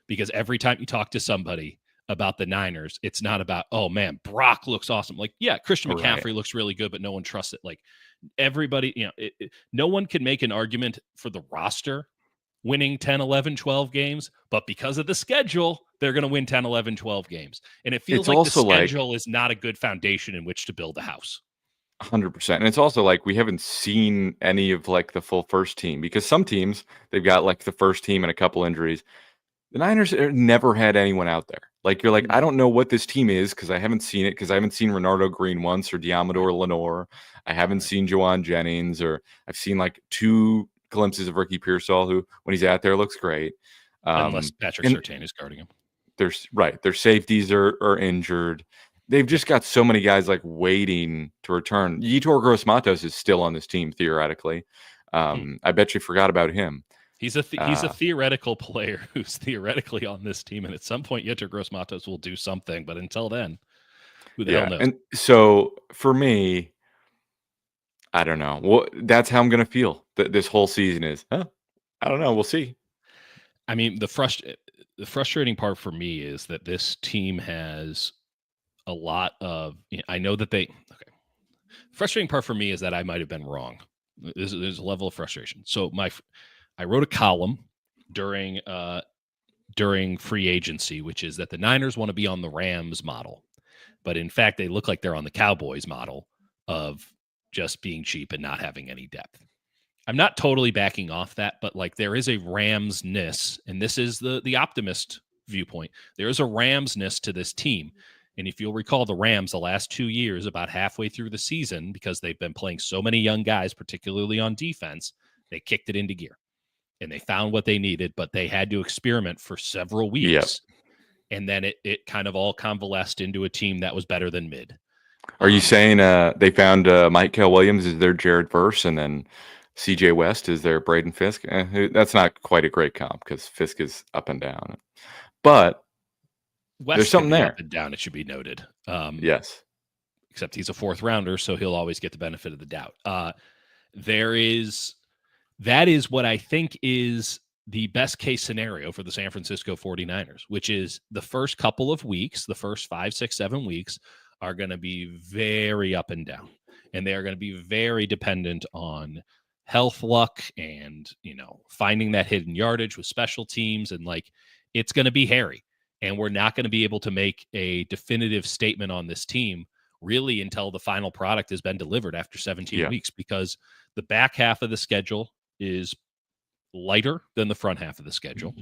S1: Because every time you talk to somebody about the Niners, it's not about, oh man, Brock looks awesome. Like, yeah, Christian McCaffrey looks really good, but no one trusts it. Like, everybody, no one can make an argument for the roster winning 10, 11, 12 games, but because of the schedule, they're going to win 10, 11, 12 games. And it feels like the schedule is not a good foundation in which to build a house.
S2: 100%. And it's also like we haven't seen any of like the full first team, because some teams, they've got like the first team and a couple injuries. The Niners never had anyone out there. Like, you're like, I don't know what this team is because I haven't seen it, because I haven't seen Renardo Green once, or Diamador Lenore. I haven't seen Juwan Jennings, or I've seen like 2 glimpses of Ricky Pearsall, who, when he's out there, looks great.
S1: Unless Patrick Surtain is guarding him.
S2: Their safeties are injured. They've just got so many guys like waiting to return. Yetur Gross-Matos is still on this team theoretically.
S1: Hmm.
S2: I bet you forgot about him.
S1: He's a theoretical player who's theoretically on this team, and at some point, Yetur Gross-Matos will do something. But until then, who the hell
S2: Yeah,
S1: knows?
S2: and so for me, I don't know. Well, that's how I'm gonna feel this whole season is. Huh? I don't know. We'll see.
S1: I mean, the frustrating part for me is that this team has a lot of. I know that they. Okay. Frustrating part for me is that I might have been wrong. There's a level of frustration. So I wrote a column during during free agency, which is that the Niners want to be on the Rams model, but in fact they look like they're on the Cowboys model of just being cheap and not having any depth. I'm not totally backing off that, but like there is a Ramsness, and this is the optimist viewpoint. There is a Ramsness to this team. And if you'll recall the Rams the last 2 years, about halfway through the season, because they've been playing so many young guys, particularly on defense, they kicked it into gear and they found what they needed, but they had to experiment for several
S2: Yep.
S1: weeks. And then it kind of all convalesced into a team that was better than mid.
S2: Are you saying they found Michael Williams is their Jared Verse, and then CJ West is their Braden Fisk? That's not quite a great comp because Fisk is up and down, but there's
S1: West can
S2: something
S1: be up
S2: there.
S1: and down, it should be noted.
S2: Yes.
S1: Except he's a fourth rounder, so he'll always get the benefit of the doubt. That is what I think is the best case scenario for the San Francisco 49ers, which is the first couple of weeks, the first 5, 6, 7 weeks are going to be very up and down. And they are going to be very dependent on health luck and, finding that hidden yardage with special teams. And like, it's going to be hairy. And we're not going to be able to make a definitive statement on this team really until the final product has been delivered after 17 weeks, because the back half of the schedule is lighter than the front half of the schedule,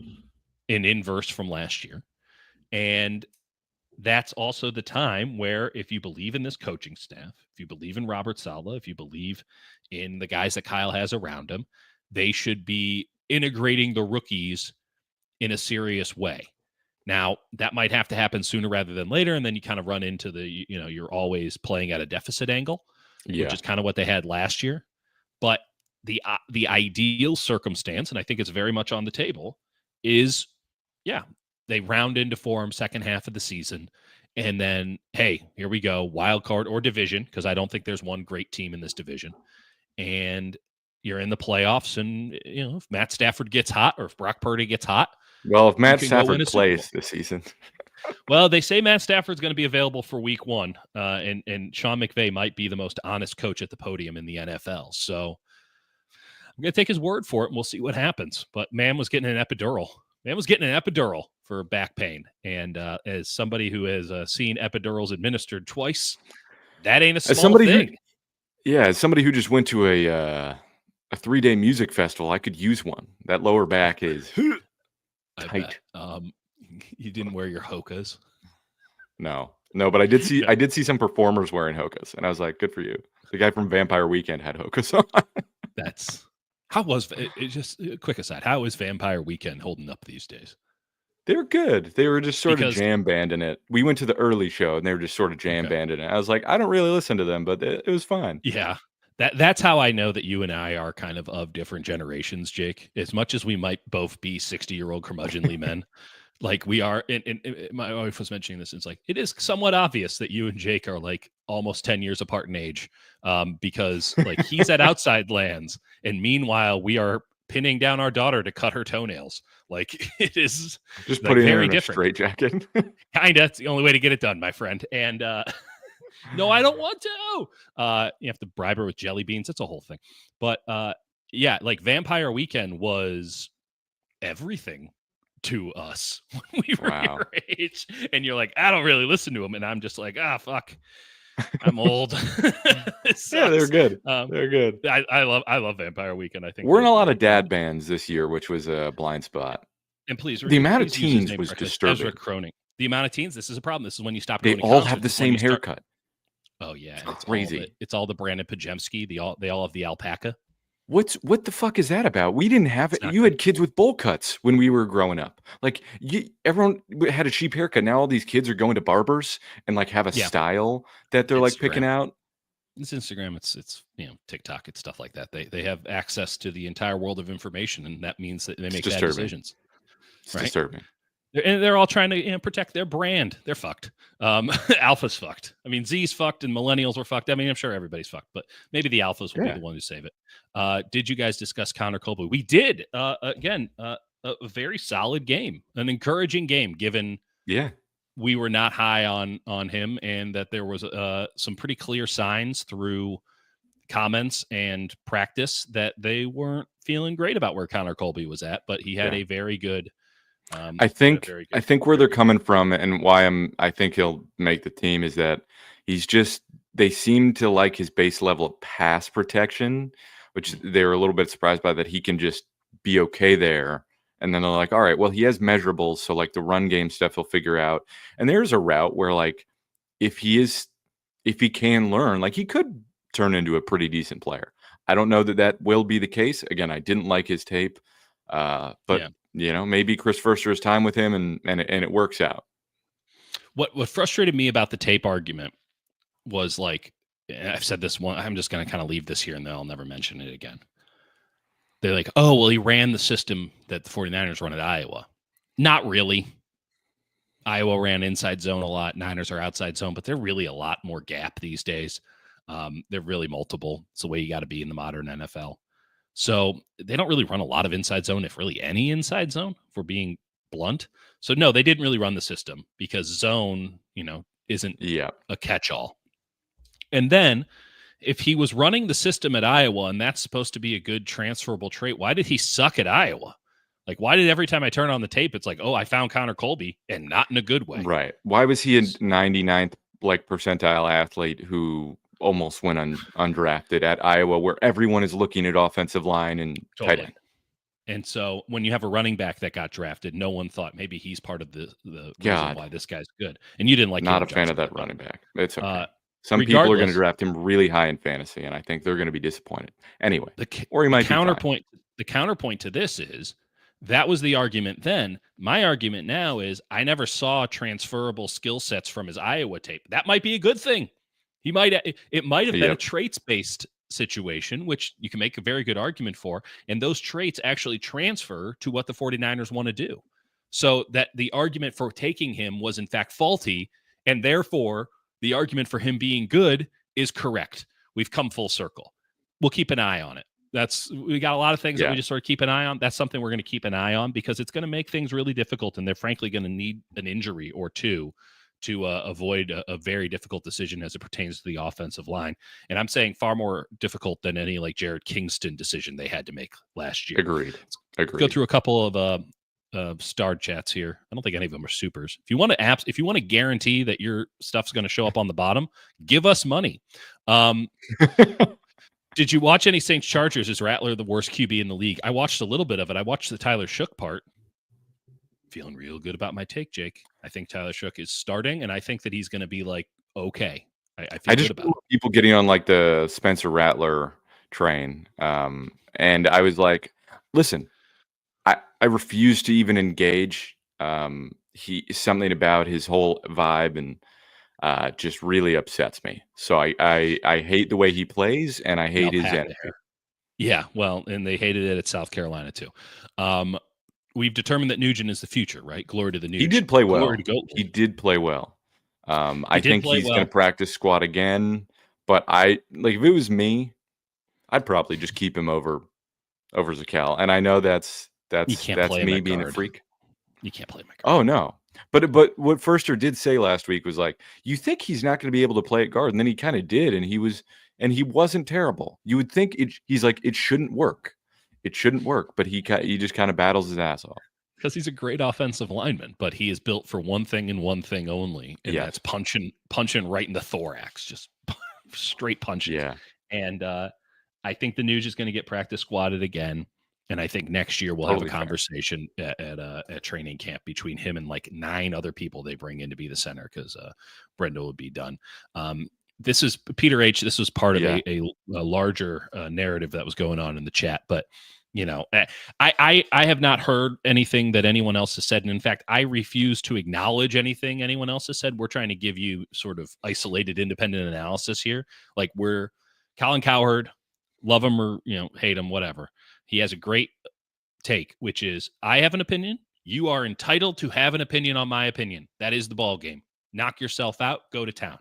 S1: in inverse from last year. And that's also the time where, if you believe in this coaching staff, if you believe in Robert Saleh, if you believe in the guys that Kyle has around him, they should be integrating the rookies in a serious way. Now, that might have to happen sooner rather than later, and then you kind of run into the, you're always playing at a deficit angle, which is kind of what they had last year. But the ideal circumstance, and I think it's very much on the table, is, they round into form second half of the season, and then, hey, here we go, wild card or division, because I don't think there's one great team in this division, and you're in the playoffs, and if Matt Stafford gets hot or if Brock Purdy gets hot,
S2: well, if Matt Stafford plays this season.
S1: Well, they say Matt Stafford's going to be available for week 1, and Sean McVay might be the most honest coach at the podium in the NFL. So I'm going to take his word for it, and we'll see what happens. But man was getting an epidural. For back pain. And as somebody who has seen epidurals administered twice, that ain't a small thing.
S2: As somebody who just went to a 3-day music festival, I could use one. That lower back is tight.
S1: You didn't wear your Hokas?
S2: No, but I did see I did see some performers wearing Hokas, and I was like, good for you. The guy from Vampire Weekend had Hokas on.
S1: How was it? Just a quick aside, how is Vampire Weekend holding up these days?
S2: They were good. They were just sort of jam banding it. We went to the early show, and they were just sort of jam banding it. I was like, I don't really listen to them, but it was fine.
S1: Yeah. That's how I know that you and I are kind of different generations, Jake. As much as we might both be 60-year-old curmudgeonly men, like we are, and my wife was mentioning this, it's like, it is somewhat obvious that you and Jake are like almost 10 years apart in age, because like he's at Outside Lands, and meanwhile we are pinning down our daughter to cut her toenails. Like, it is
S2: just
S1: like
S2: putting
S1: very
S2: her in
S1: different.
S2: A straitjacket.
S1: Kinda, it's the only way to get it done, my friend. And no, I don't want to. You have to bribe her with jelly beans. It's a whole thing. But like Vampire Weekend was everything to us when we were your age. And you're like, I don't really listen to them. And I'm just like, fuck, I'm old.
S2: Yeah, they're good. They're good.
S1: I love Vampire Weekend. I think
S2: we're in a lot of dad bands this year, which was a blind spot.
S1: And
S2: the amount of teens was disturbing.
S1: Ezra Cronin. The amount of teens. This is a problem. This is when you stop.
S2: They all have the same haircut.
S1: Oh yeah,
S2: it's crazy.
S1: It's all the Brandon Pajemski. They all have the alpaca.
S2: What the fuck is that about? We didn't have it. You had kids with bowl cuts when we were growing up. Like everyone had a cheap haircut. Now all these kids are going to barbers and like have a style that they're like picking out.
S1: It's Instagram. It's TikTok. It's stuff like that. They have access to the entire world of information, and that means that they
S2: It's
S1: make bad
S2: disturbing.
S1: decisions,
S2: It's
S1: right?
S2: disturbing.
S1: And they're all trying to protect their brand. They're fucked. Alpha's fucked. I mean, Z's fucked and millennials were fucked. I mean, I'm sure everybody's fucked, but maybe the alphas will be
S2: Yeah.
S1: the one who save it. Did you guys discuss Connor Colby? We did. Again, a very solid game, an encouraging game, given
S2: Yeah.
S1: we were not high on him, and that there was some pretty clear signs through comments and practice that they weren't feeling great about where Connor Colby was at. But he had
S2: Yeah.
S1: a very good.
S2: I think where they're coming from and why I think he'll make the team is that they seem to like his base level of pass protection, which they were a little bit surprised by, that he can just be okay there. And then they're like, all right, well, he has measurables, so like the run game stuff he'll figure out. And there's a route where like if he can learn, like he could turn into a pretty decent player. I don't know that will be the case. Again, I didn't like his tape, but maybe Chris Foerster has time with him and it works out.
S1: What frustrated me about the tape argument was, like, I've said this one, I'm just going to kind of leave this here and then I'll never mention it again. They're like, oh, well, he ran the system that the 49ers run at Iowa. Not really. Iowa ran inside zone a lot. Niners are outside zone, but they're really a lot more gap these days. They're really multiple. It's the way you got to be in the modern NFL. So they don't really run a lot of inside zone, if really any inside zone, if we're being blunt. So no, they didn't really run the system because zone, isn't a catch-all. And then if he was running the system at Iowa and that's supposed to be a good transferable trait, why did he suck at Iowa? Like, why did every time I turn on the tape, it's like, oh, I found Connor Colby, and not in a good way.
S2: Right. Why was he a 99th percentile athlete who almost went undrafted at Iowa, where everyone is looking at offensive line and tight end?
S1: And so when you have a running back that got drafted, no one thought maybe he's part of the reason why this guy's good. And you didn't like
S2: Not a fan of that running back. It's okay. Some
S1: regardless,
S2: people are going to draft him really high in fantasy, and I think they're going to be disappointed. Anyway, or he might
S1: counterpoint. The counterpoint to this is that was the argument then. My argument now is I never saw transferable skill sets from his Iowa tape. That might be a good thing. It might have been a traits-based situation, which you can make a very good argument for, and those traits actually transfer to what the 49ers want to do. So that the argument for taking him was in fact faulty, and therefore the argument for him being good is correct. We've come full circle. We'll keep an eye on it. We got a lot of things that we just sort of keep an eye on. That's something we're going to keep an eye on because it's going to make things really difficult, and they're frankly going to need an injury or two to avoid a very difficult decision as it pertains to the offensive line. And I'm saying far more difficult than any like Jared Kingston decision they had to make last year.
S2: Agreed.
S1: Let's go through a couple of star chats here. I don't think any of them are supers. If you want to guarantee that your stuff's going to show up on the bottom, give us money. Did you watch any Saints Chargers? Is Rattler the worst QB in the league? I watched a little bit of it. I watched the Tyler Shook part. Feeling real good about my take, Jake. I think Tyler Shook is starting, and I think that he's going to be like, okay. I feel good about it.
S2: People getting on like the Spencer Rattler train. And I was like, listen, I refuse to even engage. Something about his whole vibe and just really upsets me. So I hate the way he plays, and I hate his energy.
S1: Yeah, well, and they hated it at South Carolina too. We've determined that Nugent is the future, right? Glory to the Nugent.
S2: He did play well. He did play well. I think he's going to practice squad again. But if it was me, I'd probably just keep him over Zakel. And I know that's me being a freak.
S1: You can't play my guard.
S2: Oh no. But what Foerster did say last week was like, you think he's not going to be able to play at guard, and then he kind of did, and he wasn't terrible. You would think he's like, it shouldn't work. It shouldn't work, but he just kind of battles his ass off.
S1: Because he's a great offensive lineman, but he is built for one thing and one thing only, and that's punching right in the thorax, just straight punching.
S2: Yeah.
S1: And I think the Nuge is going to get practice squatted again, and I think next year we'll have a conversation at training camp between him and like 9 other people they bring in to be the center because Brenda will be done. This is Peter H. This was part of a larger narrative that was going on in the chat, but I have not heard anything that anyone else has said. And in fact, I refuse to acknowledge anything anyone else has said. We're trying to give you sort of isolated, independent analysis here. Like we're Colin Cowherd, love him or, hate him, whatever. He has a great take, which is I have an opinion. You are entitled to have an opinion on my opinion. That is the ball game. Knock yourself out, go to town.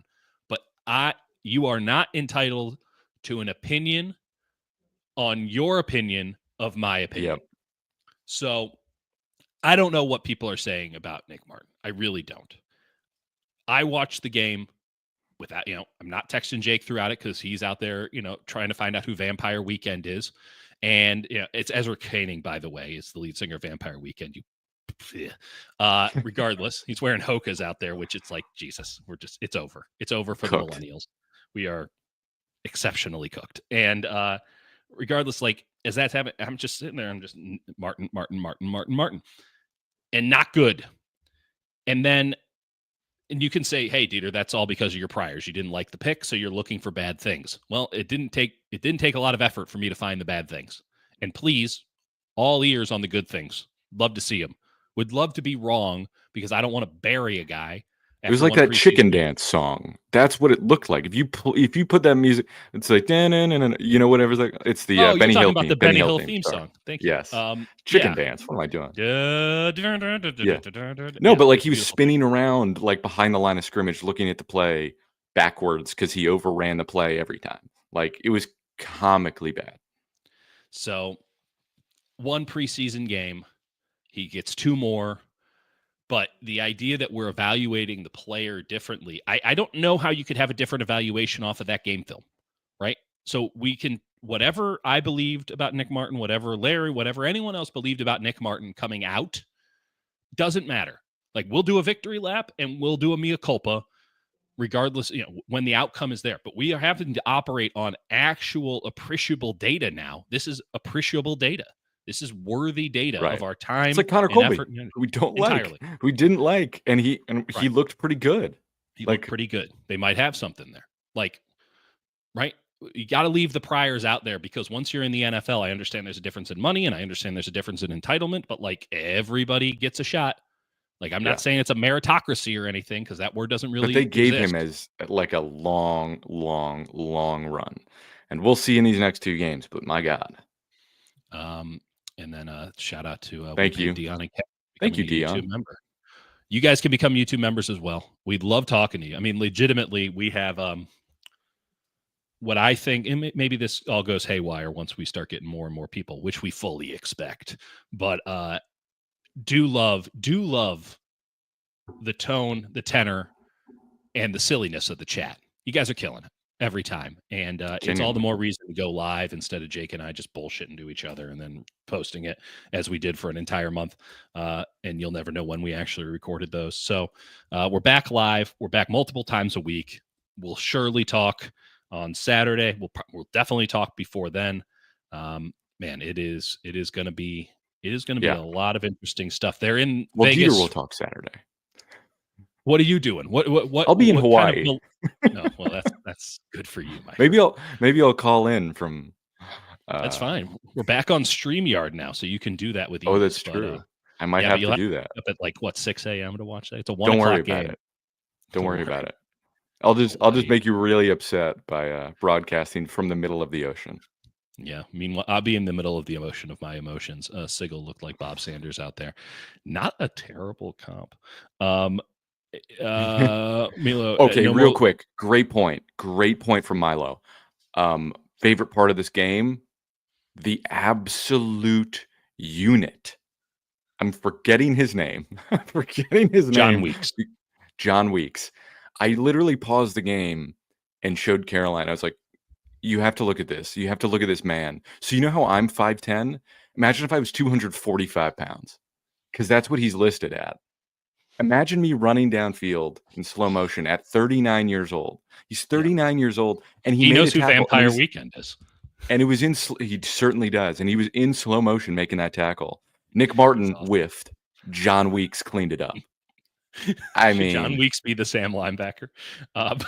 S1: But you are not entitled to an opinion on your opinion of my opinion.
S2: Yep.
S1: So I don't know what people are saying about Nick Martin. I really don't. I watched the game without, I'm not texting Jake throughout it because he's out there, trying to find out who Vampire Weekend is. And it's Ezra Koenig, by the way, is the lead singer of Vampire Weekend. Regardless, he's wearing Hoka's out there, which it's like, Jesus, it's over. It's over for
S2: Cooked.
S1: The millennials. We are exceptionally cooked. And regardless, like as that's happening, I'm just sitting there. I'm just Martin, and not good. And you can say, hey, Dieter, that's all because of your priors. You didn't like the pick, so you're looking for bad things. Well, it didn't take a lot of effort for me to find the bad things. And please, all ears on the good things. Love to see them. Would love to be wrong because I don't want to bury a guy.
S2: It was like that chicken dance song. That's what it looked like. If you put that music, it's like whatever. It's the Benny Hill
S1: about
S2: theme.
S1: the Benny Hill theme song. Thank you.
S2: Yes. Chicken dance. What am I doing?
S1: Yeah.
S2: No, but like he was spinning around like behind the line of scrimmage, looking at the play backwards because he overran the play every time. Like it was comically bad.
S1: So, one preseason game, he gets 2 more. But the idea that we're evaluating the player differently, I don't know how you could have a different evaluation off of that game film, right? So we can, whatever I believed about Nick Martin, whatever Larry, whatever anyone else believed about Nick Martin coming out, doesn't matter. Like we'll do a victory lap and we'll do a mea culpa regardless, when the outcome is there. But we are having to operate on actual appreciable data now. This is appreciable data. This is worthy data of our time.
S2: It's like Connor Colby, we don't
S1: entirely.
S2: We didn't like, and he looked pretty good.
S1: He looked pretty good. They might have something there. Like, right? You got to leave the priors out there because once you're in the NFL, I understand there's a difference in money and I understand there's a difference in entitlement, but like everybody gets a shot. Like I'm not saying it's a meritocracy or anything because that word doesn't really.
S2: But they gave him as like a long, long, long run, and we'll see in these next 2 games. But my God.
S1: And then shout out to
S2: thank you,
S1: Dion.
S2: Thank you, Dion.
S1: YouTube member. You guys can become YouTube members as well. We'd love talking to you. I mean, legitimately, we have what I think, and maybe this all goes haywire once we start getting more and more people, which we fully expect. But do love the tone, the tenor, and the silliness of the chat. You guys are killing it every time. And it's all the more reason to go live instead of Jake and I just bullshitting to each other and then posting it as we did for an entire month. And you'll never know when we actually recorded those. So we're back live. We're back multiple times a week. We'll surely talk on Saturday. We'll definitely talk before then. Man, it is going to be a lot of interesting stuff. They're in Vegas.
S2: Dieter will talk Saturday.
S1: What are you doing? What?
S2: I'll be in Hawaii.
S1: No, well, that's good for you, Mike.
S2: Maybe I'll call in from.
S1: That's fine. We're back on StreamYard now, so you can do that with you.
S2: Oh, that's true. I might have to do that.
S1: Up at like 6 a.m. to watch that. It's a 1
S2: Don't worry
S1: o'clock
S2: about
S1: game.
S2: it. Don't worry about it. I'll just make you really upset by broadcasting from the middle of the ocean.
S1: Yeah. Meanwhile, I'll be in the middle of the ocean of my emotions. Sigel looked like Bob Sanders out there. Not a terrible comp. Milo.
S2: Okay, real quick. Great point from Milo. Favorite part of this game, the absolute unit. I'm forgetting his name. John Weeks. I literally paused the game and showed Caroline. I was like, you have to look at this. You have to look at this man. So you know how I'm 5'10"? Imagine if I was 245 pounds, because that's what he's listed at. Imagine me running downfield in slow motion at 39 years old. He's 39 years old, and he
S1: knows who Vampire Weekend is.
S2: And it was he certainly does, and he was in slow motion making that tackle. Nick Martin whiffed. John Weeks cleaned it up. I mean,
S1: John Weeks be the Sam linebacker.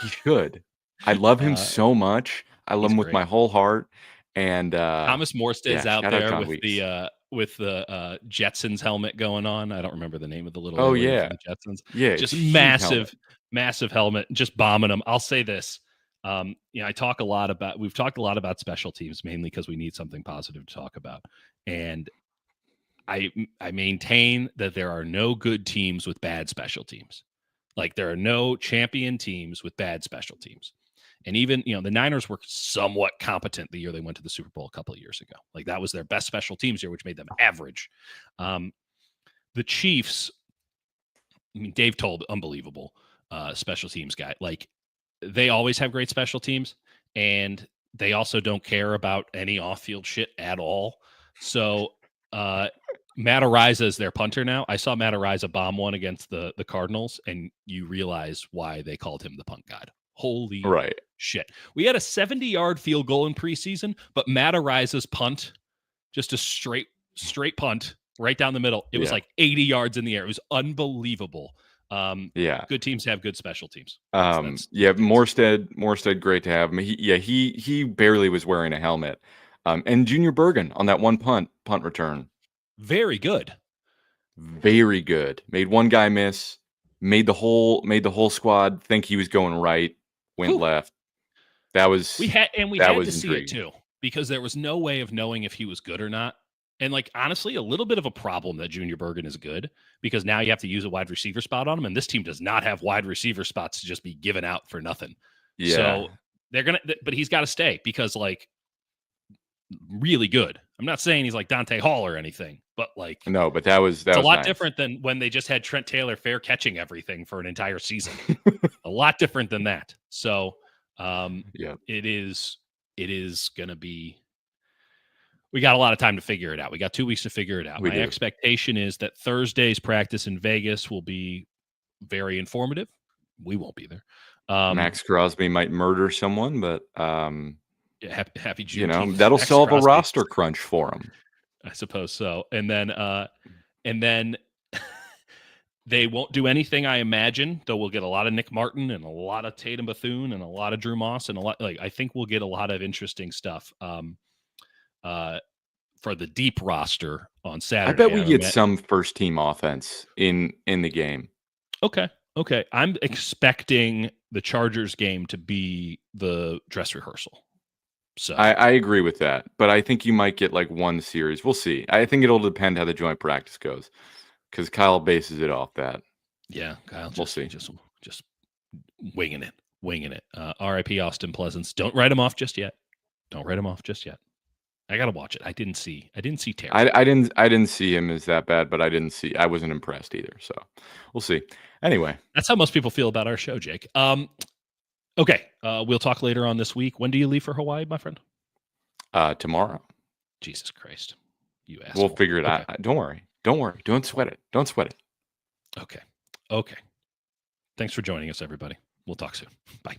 S2: He should. I love him so much. I love him with my whole heart. And
S1: Thomas Morstead's
S2: yeah,
S1: out
S2: shout out
S1: there
S2: John Weeks.
S1: with the Jetsons helmet going on. I don't remember the name of the little
S2: Oh
S1: alien
S2: yeah,
S1: from the Jetsons.
S2: yeah, it's
S1: Just
S2: huge helmet.
S1: massive helmet, just bombing them. I'll say this. I talk a lot about, we've talked a lot about special teams, mainly because we need something positive to talk about. And I maintain that there are no good teams with bad special teams. Like, there are no champion teams with bad special teams. And even, the Niners were somewhat competent the year they went to the Super Bowl a couple of years ago. Like, that was their best special teams year, which made them average. The Chiefs, I mean, Dave told, unbelievable special teams guy. Like, they always have great special teams, and they also don't care about any off-field shit at all. So, Matt Araiza is their punter now. I saw Matt Araiza bomb one against the Cardinals, and you realize why they called him the punt god. Holy
S2: Right.
S1: shit. We had a 70-yard field goal in preseason, but Matt Araiza's punt, just a straight punt right down the middle. It was
S2: Yeah.
S1: like 80 yards in the air. It was unbelievable.
S2: Yeah.
S1: Good teams have good special teams.
S2: Yeah, Morstead, great to have him. He barely was wearing a helmet. And Junior Bergen on that one punt return.
S1: Very good.
S2: Very good. Made one guy miss, made the whole squad think he was going right, went left. That was
S1: we had to
S2: intriguing.
S1: see it too, because there was no way of knowing if he was good or not. And, like, honestly, a little bit of a problem that Junior Bergen is good, because now you have to use a wide receiver spot on him, and this team does not have wide receiver spots to just be given out for nothing.
S2: Yeah.
S1: So but he's got to stay, because, like, really good. I'm not saying he's like Dante Hall or anything, but, like,
S2: no, but that was
S1: a lot
S2: nice.
S1: different than when they just had Trent Taylor fair catching everything for an entire season. A lot different than that. So,
S2: yeah,
S1: it is going to be, we got a lot of time to figure it out. We got 2 weeks to figure it out. My expectation is that Thursday's practice in Vegas will be very informative. We won't be there.
S2: Max Crosby might murder someone, but
S1: yeah, happy Juneteenth.
S2: That'll
S1: Max
S2: solve
S1: Crosby.
S2: a roster crunch for him.
S1: I suppose so. And then they won't do anything, I imagine, though we'll get a lot of Nick Martin and a lot of Tatum Bethune and a lot of Drew Moss and a lot, like, I think we'll get a lot of interesting stuff for the deep roster on Saturday.
S2: I bet we get some first team offense in the game.
S1: Okay. I'm expecting the Chargers game to be the dress rehearsal. So
S2: I agree with that, but I think you might get like one series. We'll see. I think it'll depend how the joint practice goes, because Kyle bases it off that.
S1: Yeah, Kyle.
S2: We'll see.
S1: Just winging it. R.I.P. Austin Pleasance. Don't write him off just yet. I gotta watch it. I didn't see Terry.
S2: I didn't see him as that bad, but I wasn't impressed either. So we'll see. Anyway,
S1: that's how most people feel about our show, Jake. Okay. We'll talk later on this week. When do you leave for Hawaii, my friend?
S2: Tomorrow.
S1: Jesus Christ, you asshole.
S2: We'll figure it out. Don't worry. Don't sweat it. Okay.
S1: Thanks for joining us, everybody. We'll talk soon. Bye.